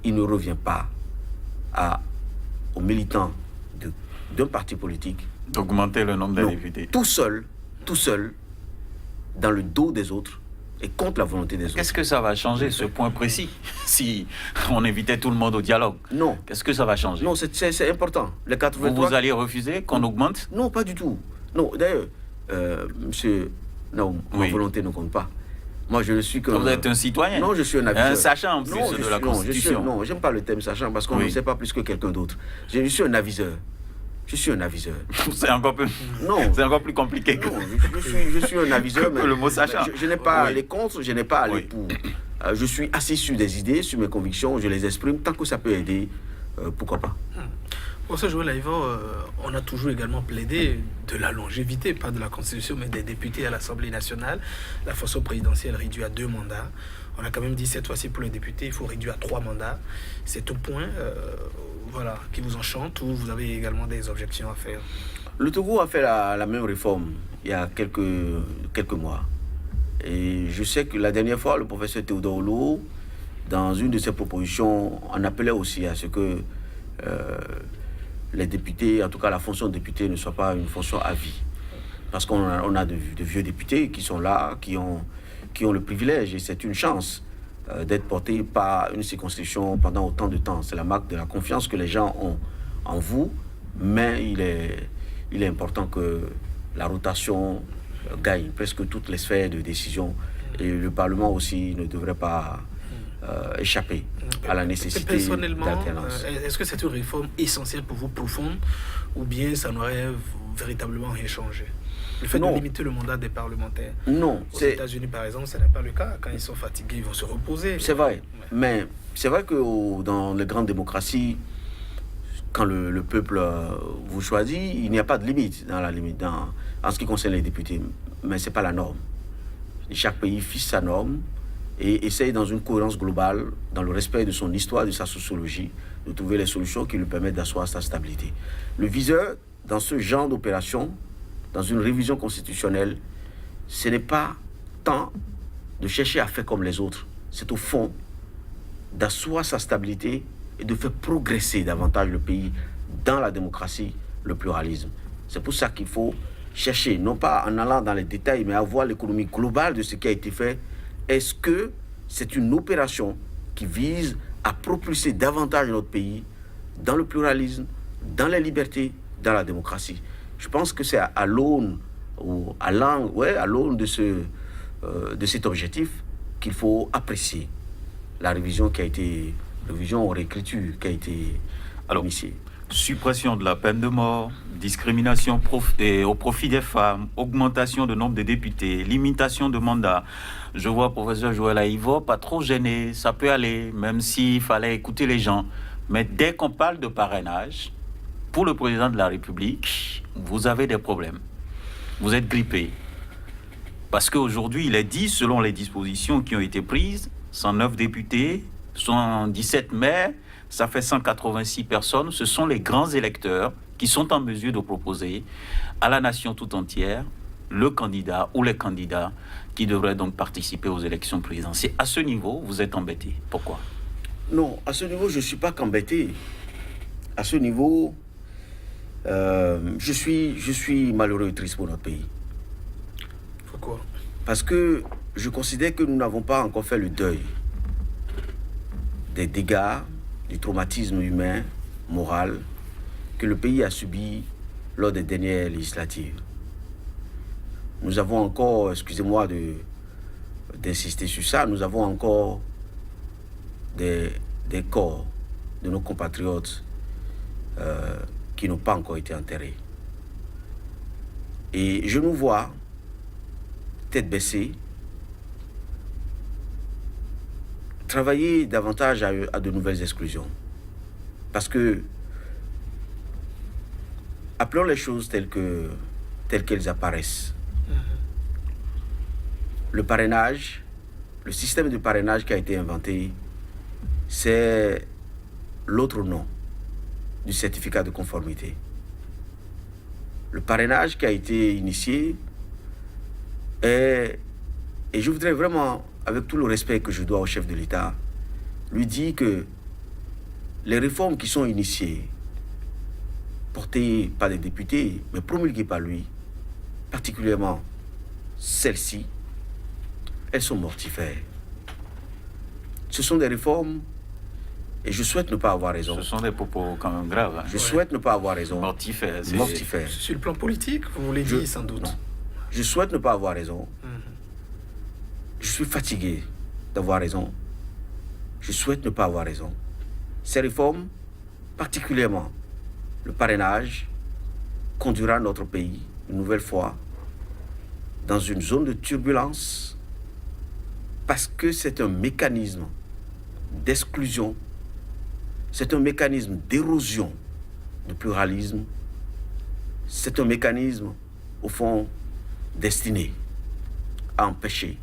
Il ne revient pas aux militants d'un parti politique d'augmenter le nombre de députés. Tout seul, dans le dos des autres et contre la volonté des autres. Qu'est-ce que ça va changer, ce point précis, si on invitait tout le monde au dialogue? Non. Qu'est-ce que ça va changer? Non, c'est important. Les 83... Vous allez refuser qu'on augmente? Non, pas du tout. Non, d'ailleurs, monsieur... Non, ma volonté ne compte pas. Moi, je ne suis que... Vous êtes un citoyen? Non, je suis un aviseur. Un sachant en plus de la Constitution. Non, j'aime pas le thème sachant parce qu'on ne sait pas plus que quelqu'un d'autre. Je suis un aviseur. Je suis un aviseur. C'est encore plus... Non. C'est encore plus compliqué que... Non, je suis un aviseur, mais... le mot sachant. Je n'ai pas à aller contre, je n'ai pas à aller pour. Je suis assis sur des idées, sur mes convictions, je les exprime. Tant que ça peut aider, pourquoi pas. Pour ça, Joël Aïvo, on a toujours également plaidé de la longévité, pas de la Constitution, mais des députés à l'Assemblée nationale. La fonction présidentielle réduite à 2 mandats. On a quand même dit cette fois-ci pour les députés, il faut réduire à 3 mandats. C'est un point qui vous enchante ou vous avez également des objections à faire? Le Togo a fait la même réforme il y a quelques mois. Et je sais que la dernière fois, le professeur Théodore Olo, dans une de ses propositions, en appelait aussi à ce que les députés, en tout cas la fonction de député, ne soit pas une fonction à vie. Parce qu'on a de vieux députés qui sont là, qui ont le privilège, et c'est une chance d'être portés par une circonscription pendant autant de temps. C'est la marque de la confiance que les gens ont en vous, mais il est important que la rotation gagne presque toutes les sphères de décision, et le Parlement aussi ne devrait pas échapper à la nécessité d'alternance. Est-ce que c'est une réforme essentielle pour vous, profonde, ou bien ça n'aurait véritablement rien changé? Le fait de limiter le mandat des parlementaires. Non. Aux États-Unis, par exemple, ce n'est pas le cas. Quand ils sont fatigués, ils vont se reposer. C'est vrai. Ouais. Mais c'est vrai que dans les grandes démocraties, quand le peuple vous choisit, il n'y a pas de limite en ce qui concerne les députés. Mais ce n'est pas la norme. Chaque pays fixe sa norme et essaye dans une cohérence globale, dans le respect de son histoire, de sa sociologie, de trouver les solutions qui lui permettent d'asseoir sa stabilité. Le viseur, dans ce genre d'opération, dans une révision constitutionnelle, ce n'est pas tant de chercher à faire comme les autres. C'est au fond d'asseoir sa stabilité et de faire progresser davantage le pays dans la démocratie, le pluralisme. C'est pour ça qu'il faut chercher, non pas en allant dans les détails, mais avoir l'économie globale de ce qui a été fait. Est-ce que c'est une opération qui vise à propulser davantage notre pays dans le pluralisme, dans la liberté, dans la démocratie? Je pense que c'est à l'aune de cet objectif qu'il faut apprécier la révision ou réécriture qui a été initiée. Suppression de la peine de mort, discrimination au profit des femmes, augmentation du nombre de députés, limitation de mandats. Je vois professeur Joël Aïvo pas trop gêné, ça peut aller, même s'il fallait écouter les gens. Mais dès qu'on parle de parrainage, pour le président de la République, vous avez des problèmes. Vous êtes grippé. Parce qu'aujourd'hui, il est dit, selon les dispositions qui ont été prises, 109 députés, 117 maires, ça fait 186 personnes. Ce sont les grands électeurs qui sont en mesure de proposer à la nation tout entière le candidat ou les candidats qui devraient donc participer aux élections présidentielles. À ce niveau, vous êtes embêté. Pourquoi? Non, à ce niveau, je ne suis pas qu'embêté. À ce niveau, je suis malheureux et triste pour notre pays. Pourquoi? Parce que je considère que nous n'avons pas encore fait le deuil des dégâts, du traumatisme humain, moral, que le pays a subi lors des dernières législatives. Nous avons encore, excusez-moi d'insister sur ça, nous avons encore des corps de nos compatriotes qui n'ont pas encore été enterrés. Et je nous vois, tête baissée, travailler davantage à de nouvelles exclusions. Parce que, appelons les choses telles qu'elles apparaissent. Le parrainage, le système de parrainage qui a été inventé, c'est l'autre nom du certificat de conformité. Le parrainage qui a été initié est, et je voudrais vraiment, avec tout le respect que je dois au chef de l'État, lui dire que les réformes qui sont initiées, portées par les députés, mais promulguées par lui, particulièrement celles-ci, elles sont mortifères. Ce sont des réformes, et je souhaite ne pas avoir raison. Ce sont des propos quand même graves. Hein. Je souhaite ne pas avoir raison. Mortifères. Mortifères. Sur le plan politique, vous voulez dire sans doute. Non. Je souhaite ne pas avoir raison. Je suis fatigué d'avoir raison. Je souhaite ne pas avoir raison. Ces réformes, particulièrement le parrainage, conduira notre pays, une nouvelle fois, dans une zone de turbulence, parce que c'est un mécanisme d'exclusion, c'est un mécanisme d'érosion du pluralisme, c'est un mécanisme, au fond, destiné à empêcher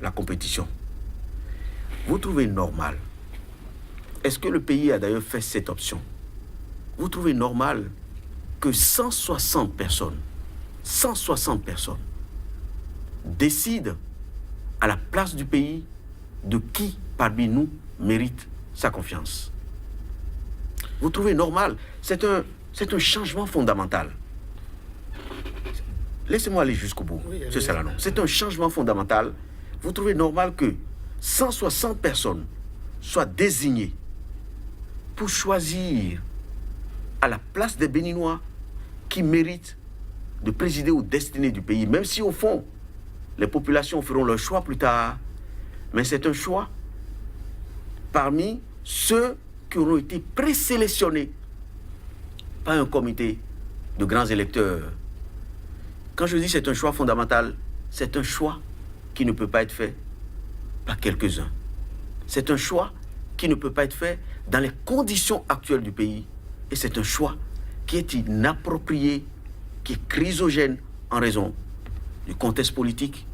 la compétition. Vous trouvez normal, est-ce que le pays a d'ailleurs fait cette option? Vous trouvez normal que 160 personnes décident à la place du pays de qui parmi nous mérite sa confiance? Vous trouvez normal? C'est un changement fondamental. Laissez-moi aller jusqu'au bout, M. Salanon. C'est un changement fondamental. Vous trouvez normal que 160 personnes soient désignées pour choisir à la place des Béninois qui méritent de présider aux destinées du pays, même si au fond, les populations feront leur choix plus tard. Mais c'est un choix parmi ceux qui auront été présélectionnés par un comité de grands électeurs. Quand je dis c'est un choix fondamental, c'est un choix qui ne peut pas être fait par quelques-uns. C'est un choix qui ne peut pas être fait dans les conditions actuelles du pays. Et c'est un choix qui est inapproprié, qui est chrysogène en raison du contexte politique,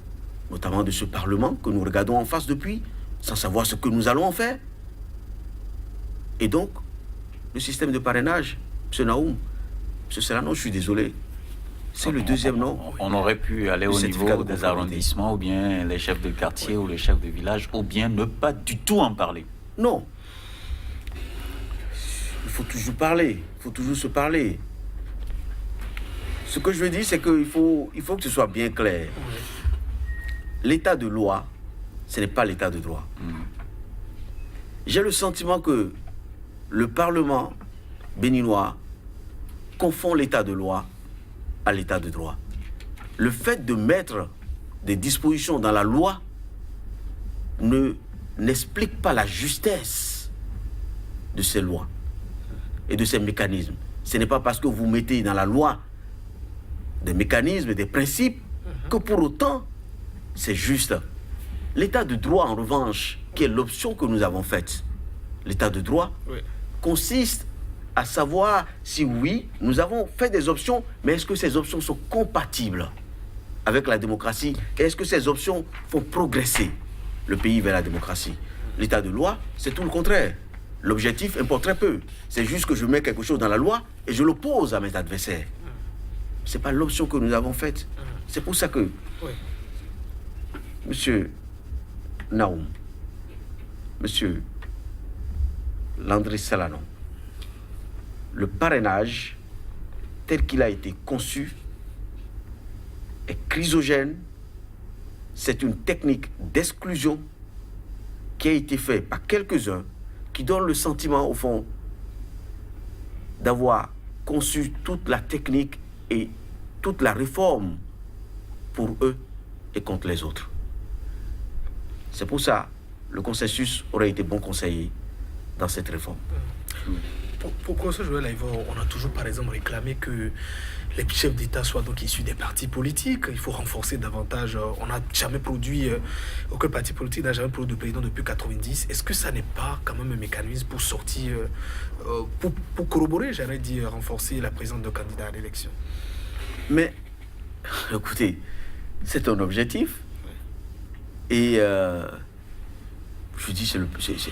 notamment de ce Parlement que nous regardons en face depuis, sans savoir ce que nous allons en faire. Et donc, le système de parrainage, M. Naoum, M. Salanon, je suis désolé, c'est le deuxième nom. On aurait pu aller au niveau des arrondissements, ou bien les chefs de quartier, ou les chefs de village, ou bien ne pas du tout en parler. Non. Il faut toujours parler, il faut toujours se parler. Ce que je veux dire, c'est qu'il faut que ce soit bien clair. L'état de loi, ce n'est pas l'état de droit. J'ai le sentiment que le Parlement béninois confond l'état de loi à l'état de droit. Le fait de mettre des dispositions dans la loi n'explique pas la justesse de ces lois et de ces mécanismes. Ce n'est pas parce que vous mettez dans la loi des mécanismes, des principes, que pour autant, c'est juste. L'état de droit, en revanche, qui est l'option que nous avons faite, l'état de droit consiste à savoir si oui, nous avons fait des options, mais est-ce que ces options sont compatibles avec la démocratie? Et est-ce que ces options font progresser le pays vers la démocratie? L'état de loi, c'est tout le contraire. L'objectif importe très peu. C'est juste que je mets quelque chose dans la loi et je l'oppose à mes adversaires. Ce n'est pas l'option que nous avons faite. C'est pour ça que, Monsieur Naoum, Monsieur Landry Salanon, le parrainage, tel qu'il a été conçu, est chrysogène. C'est une technique d'exclusion qui a été faite par quelques-uns qui donnent le sentiment, au fond, d'avoir conçu toute la technique et toute la réforme pour eux et contre les autres. C'est pour ça que le consensus aurait été bon conseiller dans cette réforme. Pourquoi ce Joël Aïvo, on a toujours par exemple réclamé que les chefs d'État soient donc issus des partis politiques. Il faut renforcer davantage. On n'a jamais produit, aucun parti politique n'a jamais produit de président depuis 1990. Est-ce que ça n'est pas quand même un mécanisme pour sortir, pour corroborer, j'allais dire, renforcer la présence de candidats à l'élection? Mais, écoutez, c'est un objectif. Et je dis,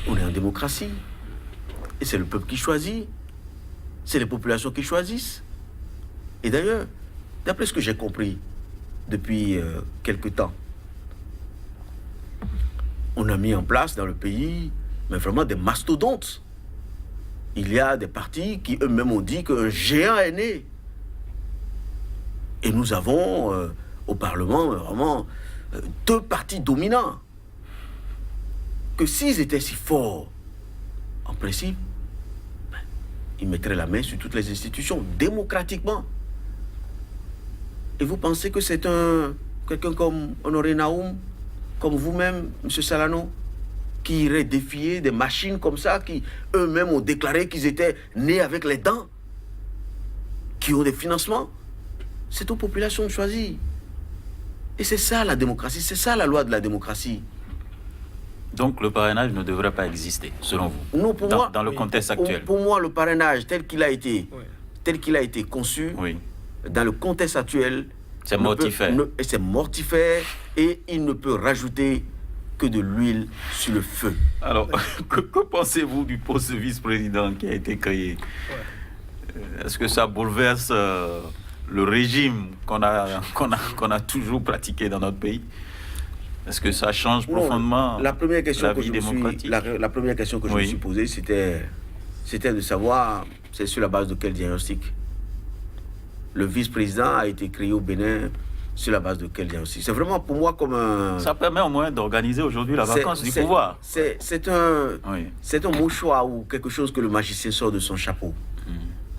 on est en démocratie. Et c'est le peuple qui choisit. C'est les populations qui choisissent. Et d'ailleurs, d'après ce que j'ai compris depuis quelque temps, on a mis en place dans le pays, mais vraiment des mastodontes. Il y a des partis qui eux-mêmes ont dit qu'un géant est né. Et nous avons au Parlement vraiment deux partis dominants. Que s'ils étaient si forts, en principe, ils mettraient la main sur toutes les institutions, démocratiquement. Et vous pensez que c'est quelqu'un comme Honoré Naoum, comme vous-même, M. Salanon, qui irait défier des machines comme ça, qui eux-mêmes ont déclaré qu'ils étaient nés avec les dents, qui ont des financements? C'est aux populations de choisir. Et c'est ça la démocratie, c'est ça la loi de la démocratie. Donc le parrainage ne devrait pas exister, selon vous, non, pour moi, dans le contexte actuel. Pour moi, le parrainage tel qu'il a été, conçu, dans le contexte actuel, c'est mortifère. C'est mortifère et il ne peut rajouter que de l'huile sur le feu. Alors, que pensez-vous du poste de vice-président qui a été créé? Est-ce que ça bouleverse le régime qu'on a toujours pratiqué dans notre pays? Est-ce que ça change profondément la première question la vie démocratique? La première question que je me suis posée, c'était c'était de savoir c'est sur la base de quel diagnostic. Le vice-président a été créé au Bénin sur la base de quel diagnostic. C'est vraiment pour moi comme un... Ça permet au moins d'organiser aujourd'hui la vacance du pouvoir. C'est un mot choix ou quelque chose que le magicien sort de son chapeau.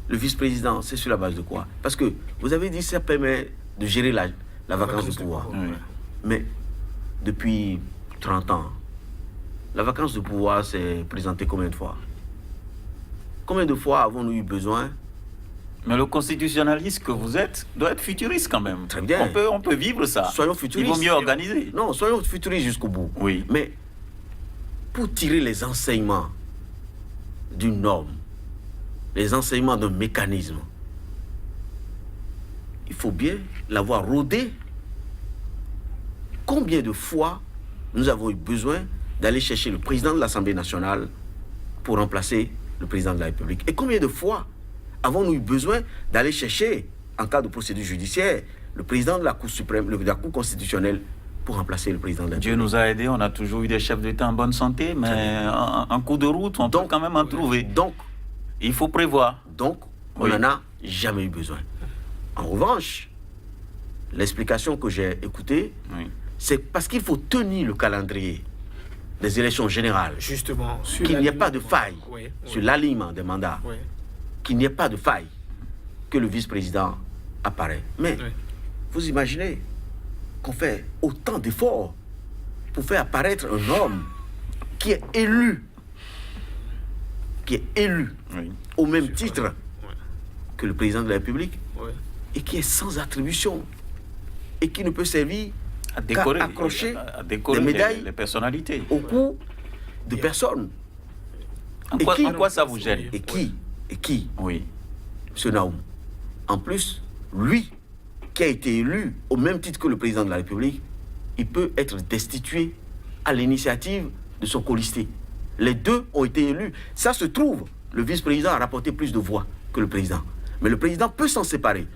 Le vice-président, c'est sur la base de quoi? Parce que vous avez dit que ça permet de gérer la vacance du pouvoir. Oui. Mais depuis 30 ans, la vacance du pouvoir s'est présentée combien de fois? Combien de fois avons-nous eu besoin? Mais le constitutionnaliste que vous êtes doit être futuriste quand même. Très bien. On peut vivre ça. Soyons futuristes. Il vaut mieux organiser. Non, soyons futuristes jusqu'au bout. Oui. Mais pour tirer les enseignements d'une norme, les enseignements d'un mécanisme, il faut bien l'avoir rodé. Combien de fois nous avons eu besoin d'aller chercher le président de l'Assemblée nationale pour remplacer le président de la République? Et combien de fois avons-nous eu besoin d'aller chercher, en cas de procédure judiciaire, le président de la Cour suprême, de la Cour constitutionnelle, pour remplacer le président de la Dieu République? nous a aidés, on a toujours eu des chefs d'État en bonne santé, mais en cours de route, on peut quand même en trouver. Donc, il faut prévoir. Donc, on n'en a jamais eu besoin. En revanche, l'explication que j'ai écoutée, c'est parce qu'il faut tenir le calendrier des élections générales. Justement, qu'il n'y ait pas de faille sur l'alignement des mandats. Qu'il n'y ait pas de faille que le vice-président apparaît. Mais vous imaginez qu'on fait autant d'efforts pour faire apparaître un homme qui est élu, au même titre que le président de la République, et qui est sans attribution, et qui ne peut servir qu'à accrocher des médailles les personnalités au cou de personnes. En quoi ça vous gêne? Et qui Oui. M. Naoum, en plus, lui, qui a été élu au même titre que le président de la République, il peut être destitué à l'initiative de son colisté. Les deux ont été élus. Ça se trouve, le vice-président a rapporté plus de voix que le président. Mais le président peut s'en séparer.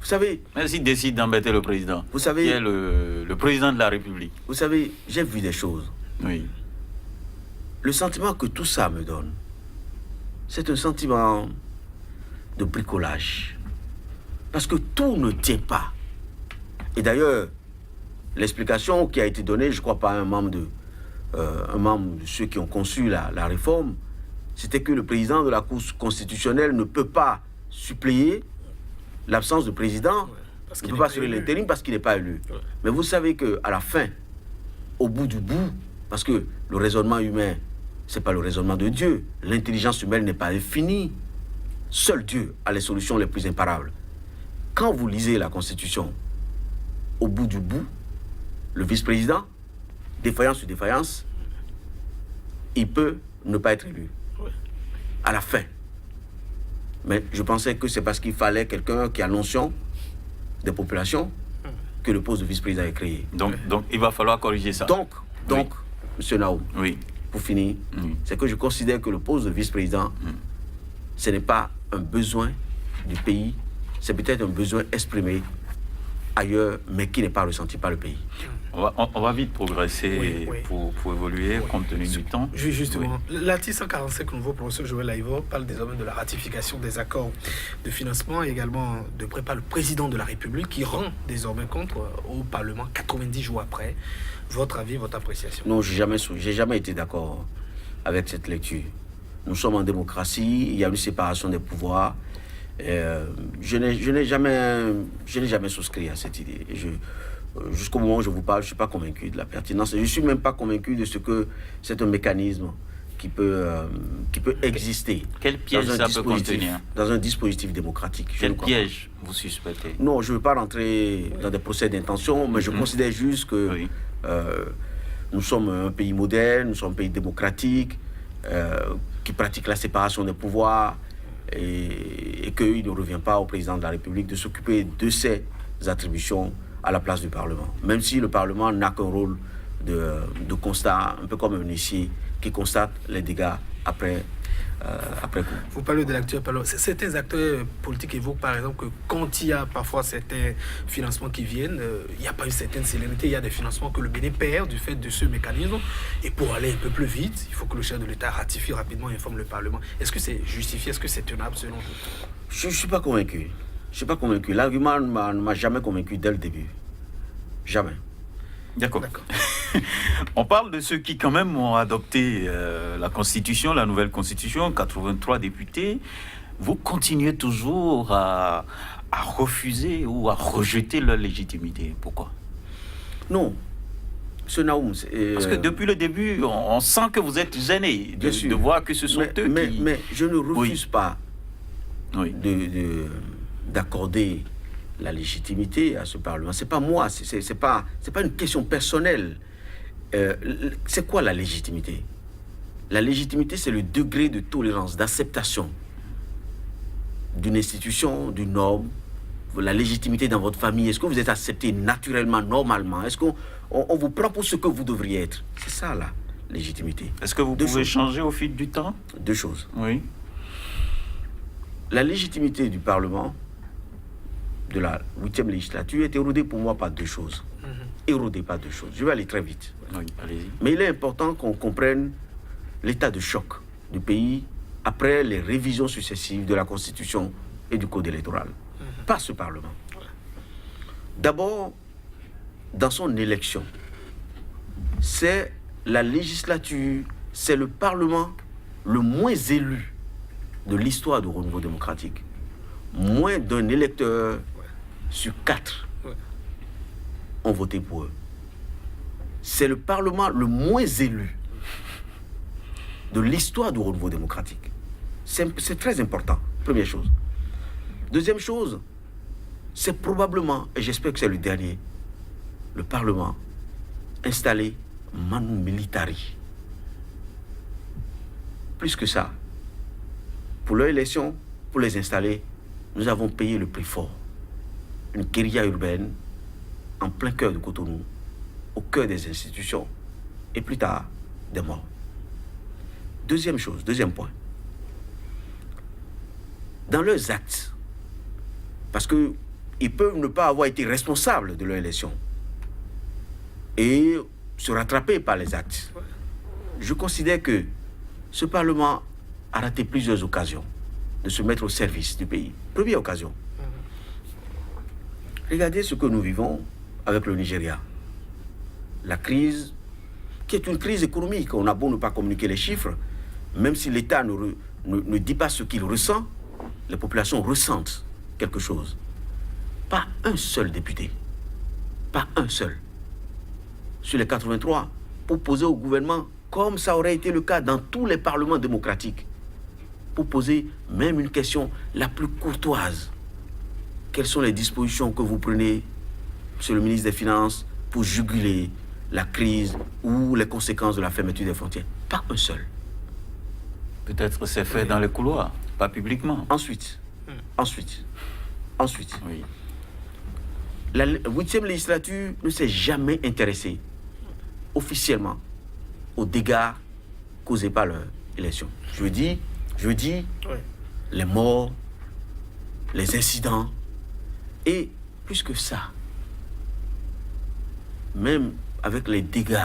Vous savez... Mais s'il décide d'embêter le président, vous savez, qui est le président de la République. Vous savez, j'ai vu des choses. Oui. Le sentiment que tout ça me donne, c'est un sentiment de bricolage. Parce que tout ne tient pas. Et d'ailleurs, l'explication qui a été donnée, je crois, par un membre de ceux qui ont conçu la réforme, c'était que le président de la Cour constitutionnelle ne peut pas suppléer l'absence de président, il ne peut pas assurer l'intérim parce qu'il n'est pas élu. Mais vous savez qu'à la fin, au bout du bout, parce que le raisonnement humain, ce n'est pas le raisonnement de Dieu, l'intelligence humaine n'est pas infinie, seul Dieu a les solutions les plus imparables. Quand vous lisez la Constitution, au bout du bout, le vice-président, défaillance sur défaillance, il peut ne pas être élu. À la fin. Mais je pensais que c'est parce qu'il fallait quelqu'un qui a notion des populations que le poste de vice-président est créé. Donc il va falloir corriger ça. Donc M. Naoum, pour finir, c'est que je considère que le poste de vice-président, ce n'est pas un besoin du pays, c'est peut-être un besoin exprimé ailleurs, mais qui n'est pas ressenti par le pays. On va vite progresser pour évoluer compte tenu du temps. Justement, l'article 145 nouveau professeur Joël Aïvo parle désormais de la ratification des accords de financement et également de préparer le président de la République qui rend désormais compte au Parlement 90 jours après. Votre avis, votre appréciation? Non, j'ai jamais été d'accord avec cette lecture. Nous sommes en démocratie, il y a une séparation des pouvoirs. Je n'ai jamais souscrit à cette idée. Jusqu'au moment où je vous parle, je ne suis pas convaincu de la pertinence. Je ne suis même pas convaincu de ce que c'est un mécanisme qui peut exister. Quel piège ça peut contenir? Dans un dispositif démocratique. Quel piège vous suspectez? Non, je ne veux pas rentrer dans des procès d'intention, mais je considère juste que nous sommes un pays moderne, nous sommes un pays démocratique, qui pratique la séparation des pouvoirs, et qu'il ne revient pas au président de la République de s'occuper de ses attributions à la place du Parlement. Même si le Parlement n'a qu'un rôle de constat, un peu comme un huissier qui constate les dégâts après coup. Vous parlez de l'actuel Parlement. Certains acteurs politiques évoquent par exemple que quand il y a parfois certains financements qui viennent, il n'y a pas une certaine célérité, il y a des financements que le Bénin perd du fait de ce mécanisme. Et pour aller un peu plus vite, il faut que le chef de l'État ratifie rapidement et informe le Parlement. Est-ce que c'est justifié? Est-ce que c'est tenable selon vous? Je ne suis pas convaincu. Je suis pas convaincu. L'argument ne m'a jamais convaincu dès le début. Jamais. D'accord. On parle de ceux qui quand même ont adopté la Constitution, la nouvelle Constitution, 83 députés. Vous continuez toujours à refuser ou à rejeter leur légitimité. Pourquoi? Non. Ce Naoum, parce que depuis le début, on sent que vous êtes gêné de voir que ce sont eux qui... Mais je ne refuse pas oui. d'accorder la légitimité à ce Parlement. C'est pas moi, c'est pas une question personnelle. C'est quoi la légitimité? La légitimité, c'est le degré de tolérance, d'acceptation d'une institution, d'une norme. La légitimité dans votre famille, est-ce que vous êtes accepté naturellement, normalement? Est-ce qu'on vous prend pour ce que vous devriez être? C'est ça, la légitimité. Est-ce que vous pouvez changer au fil du temps? Deux choses. Oui. La légitimité du Parlement, de la 8e législature, est érodée pour moi par deux choses. Érodée par deux choses. Je vais aller très vite. Oui, allez-y. Mais il est important qu'on comprenne l'état de choc du pays après les révisions successives de la Constitution et du Code électoral. Par ce Parlement. D'abord, dans son élection, c'est la législature, c'est le Parlement le moins élu de l'histoire du renouveau démocratique. Moins d'un électeur sur 4 ont voté pour eux. C'est le Parlement le moins élu de l'histoire du renouveau démocratique. C'est très important, première chose. Deuxième chose, c'est probablement, et j'espère que c'est le dernier, le Parlement installé manu militari. Plus que ça, pour leur élection, pour les installer, nous avons payé le prix fort. Une guérilla urbaine en plein cœur de Cotonou, au cœur des institutions, et plus tard, des morts. Deuxième chose, deuxième point. Dans leurs actes, parce qu'ils peuvent ne pas avoir été responsables de leur élection et se rattraper par les actes. Je considère que ce Parlement a raté plusieurs occasions de se mettre au service du pays. Première occasion. Regardez ce que nous vivons avec le Nigeria. La crise, qui est une crise économique. On a beau ne pas communiquer les chiffres, même si l'État ne dit pas ce qu'il ressent, les populations ressentent quelque chose. Pas un seul député, pas un seul, sur les 83, pour poser au gouvernement, comme ça aurait été le cas dans tous les parlements démocratiques, pour poser même une question la plus courtoise. Quelles sont les dispositions que vous prenez, monsieur le ministre des Finances, pour juguler la crise ou les conséquences de la fermeture des frontières? Pas un seul. Peut-être c'est fait dans les couloirs, pas publiquement. Ensuite, oui. La 8e législature ne s'est jamais intéressée officiellement aux dégâts causés par leur élection. Je dis les morts, les incidents, et plus que ça, même avec les dégâts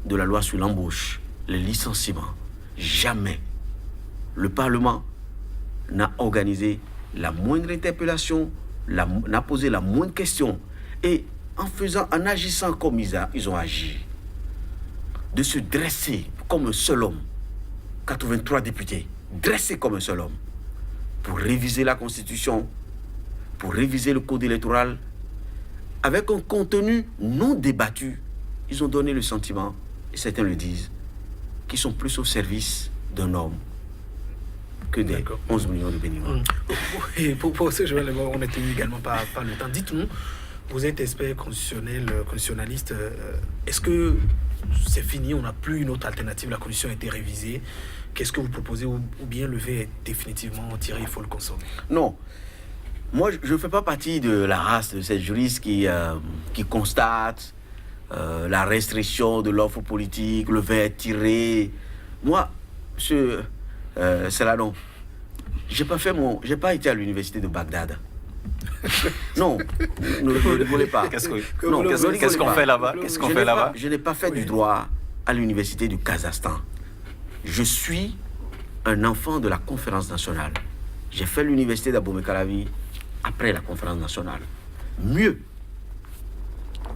de la loi sur l'embauche, les licenciements, jamais le Parlement n'a organisé la moindre interpellation, n'a posé la moindre question. Et en agissant comme ils ont agi, de se dresser comme un seul homme, 83 députés, dressés comme un seul homme, pour réviser la Constitution, pour réviser le Code électoral, avec un contenu non débattu, ils ont donné le sentiment, et certains le disent, qu'ils sont plus au service d'un homme que des 11 millions de Béninois. Et pour ce je vais on est tenu également par le temps. Dites-nous, vous êtes expert constitutionnaliste, est-ce que c'est fini, on n'a plus une autre alternative, la Constitution a été révisée, qu'est-ce que vous proposez, ou bien le verre est définitivement tiré, il faut le consommer? Non. Moi, je ne fais pas partie de la race de ces juristes qui constatent la restriction de l'offre politique, le verre tiré. Moi, Céladon, j'ai pas été à l'université de Bagdad. Non, ne rigolez pas. Qu'est-ce qu'on fait là-bas? Je n'ai pas fait du droit à l'université du Kazakhstan. Je suis un enfant de la conférence nationale. J'ai fait l'université d'Abomey Calavi après la conférence nationale. Mieux,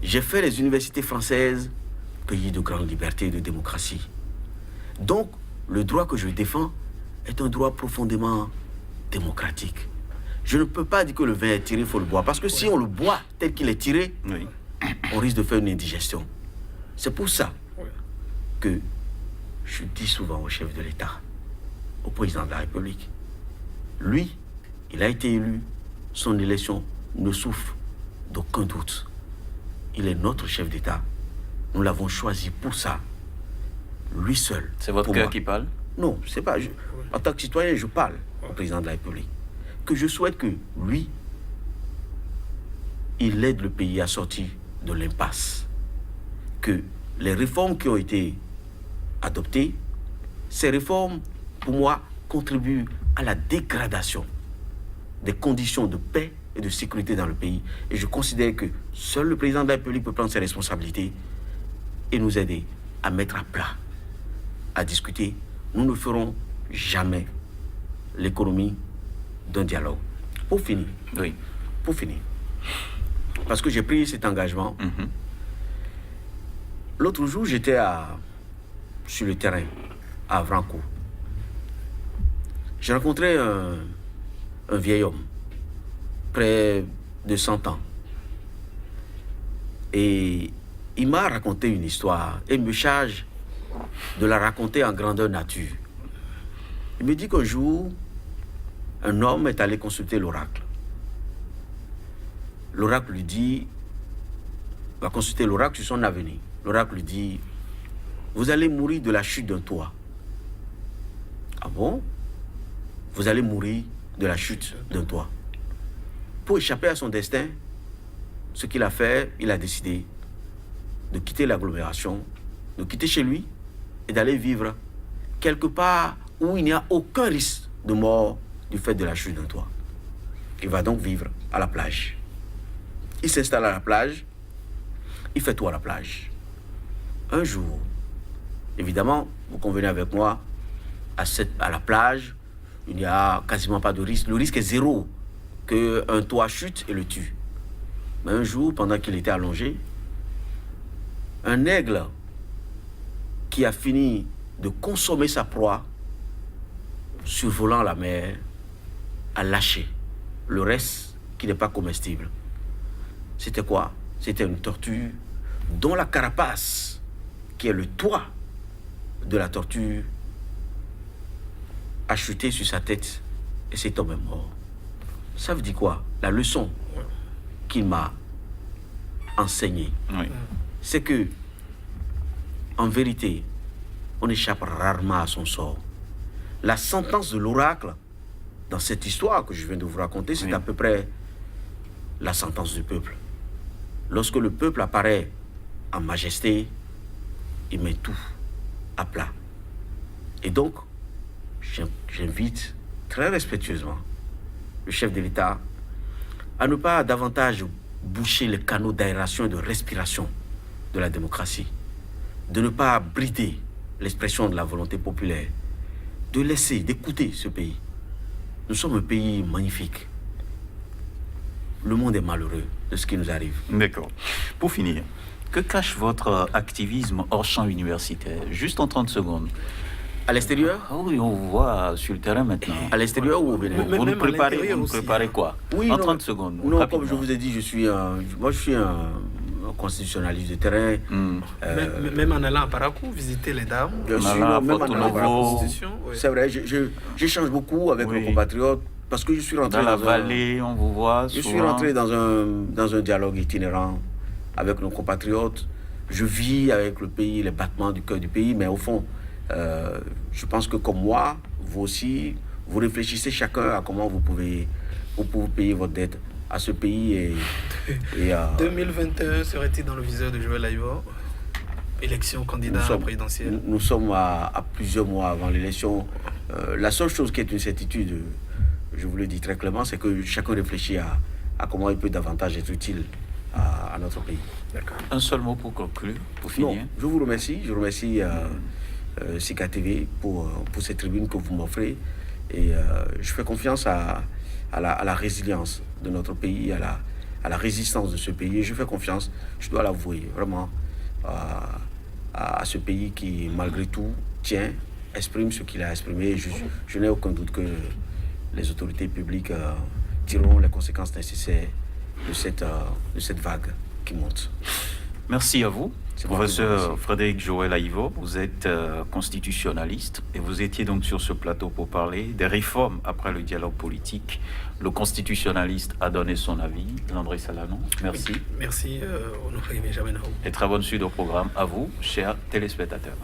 j'ai fait les universités françaises, pays de grande liberté et de démocratie. Donc, le droit que je défends est un droit profondément démocratique. Je ne peux pas dire que le vin est tiré, il faut le boire. Parce que si on le boit tel qu'il est tiré, on risque de faire une indigestion. C'est pour ça que je dis souvent au chef de l'État, au président de la République, lui, il a été élu, son élection ne souffre d'aucun doute. Il est notre chef d'État. Nous l'avons choisi pour ça. Lui seul. C'est votre cœur qui parle? Non, c'est pas. En tant que citoyen, je parle au président de la République. Que je souhaite que lui, il aide le pays à sortir de l'impasse. Que les réformes qui ont été adoptées, ces réformes, pour moi, contribuent à la dégradation des conditions de paix et de sécurité dans le pays. Et je considère que seul le président de la République peut prendre ses responsabilités et nous aider à mettre à plat, à discuter. Nous ne ferons jamais l'économie d'un dialogue. Pour finir, parce que j'ai pris cet engagement. L'autre jour, j'étais sur le terrain, à Vrancourt. J'ai rencontré un vieil homme, près de 100 ans. Et il m'a raconté une histoire et me charge de la raconter en grandeur nature. Il me dit qu'un jour, un homme est allé consulter l'oracle. L'oracle lui dit, va consulter l'oracle sur son avenir. L'oracle lui dit, vous allez mourir de la chute d'un toit. Ah bon? Vous allez mourir de la chute d'un toit. Pour échapper à son destin, ce qu'il a fait, il a décidé de quitter l'agglomération, de quitter chez lui et d'aller vivre quelque part où il n'y a aucun risque de mort du fait de la chute d'un toit. Il va donc vivre à la plage. Il s'installe à la plage, il fait tout à la plage. Un jour, évidemment, vous convenez avec moi, à la plage, il n'y a quasiment pas de risque. Le risque est zéro qu'un toit chute et le tue. Mais un jour, pendant qu'il était allongé, un aigle qui a fini de consommer sa proie, survolant la mer, a lâché le reste qui n'est pas comestible. C'était quoi? C'était une tortue dont la carapace, qui est le toit de la tortue, a chuté sur sa tête et cet homme est mort. Ça veut dire quoi? La leçon qu'il m'a enseignée, c'est que, en vérité, on échappe rarement à son sort. La sentence de l'oracle, dans cette histoire que je viens de vous raconter, c'est à peu près la sentence du peuple. Lorsque le peuple apparaît en majesté, il met tout à plat. Et donc, j'invite très respectueusement le chef de l'État à ne pas davantage boucher les canaux d'aération et de respiration de la démocratie, de ne pas brider l'expression de la volonté populaire, de laisser, d'écouter ce pays. Nous sommes un pays magnifique. Le monde est malheureux de ce qui nous arrive. D'accord. Pour finir, que cache votre activisme hors champ universitaire? Juste en 30 secondes. À l'extérieur? Ah oui, on vous voit sur le terrain maintenant. À l'extérieur ou au Bénin? Vous nous préparez quoi? Oui, en 30 secondes. Non, rapidement. comme je vous ai dit, je suis un constitutionnaliste de terrain. Même en allant à Parakou, visiter les dames. Bien sûr, même en allant à Parakou. C'est vrai, j'échange beaucoup avec nos compatriotes parce que je suis rentré dans la vallée, on vous voit souvent. Je suis rentré dans un dialogue itinérant avec nos compatriotes. Je vis avec le pays, les battements du cœur du pays, mais au fond, je pense que comme moi, vous aussi, vous réfléchissez chacun à comment vous pouvez payer votre dette à ce pays et 2021 serait-il dans le viseur de Joël Aïvo? Élection candidat présidentielle. Nous sommes à plusieurs mois avant l'élection. La seule chose qui est une certitude, je vous le dis très clairement, c'est que chacun réfléchit à comment il peut davantage être utile à notre pays. D'accord. Un seul mot pour conclure, pour finir. Non, je vous remercie. Je remercie Sika TV pour cette tribune que vous m'offrez. Et je fais confiance à la résilience de notre pays, à la résistance de ce pays. Et je fais confiance, je dois l'avouer, vraiment, à ce pays qui, malgré tout, tient, exprime ce qu'il a exprimé. Et je n'ai aucun doute que les autorités publiques tireront les conséquences nécessaires de cette vague qui monte. Merci à vous. Professeur Frédéric Joël Aïvo, vous êtes constitutionnaliste et vous étiez donc sur ce plateau pour parler des réformes après le dialogue politique. Le constitutionnaliste a donné son avis. Landry Salanon, merci. Merci, Honoré Benjamin Nahou. Et très bonne suite au programme à vous, chers téléspectateurs.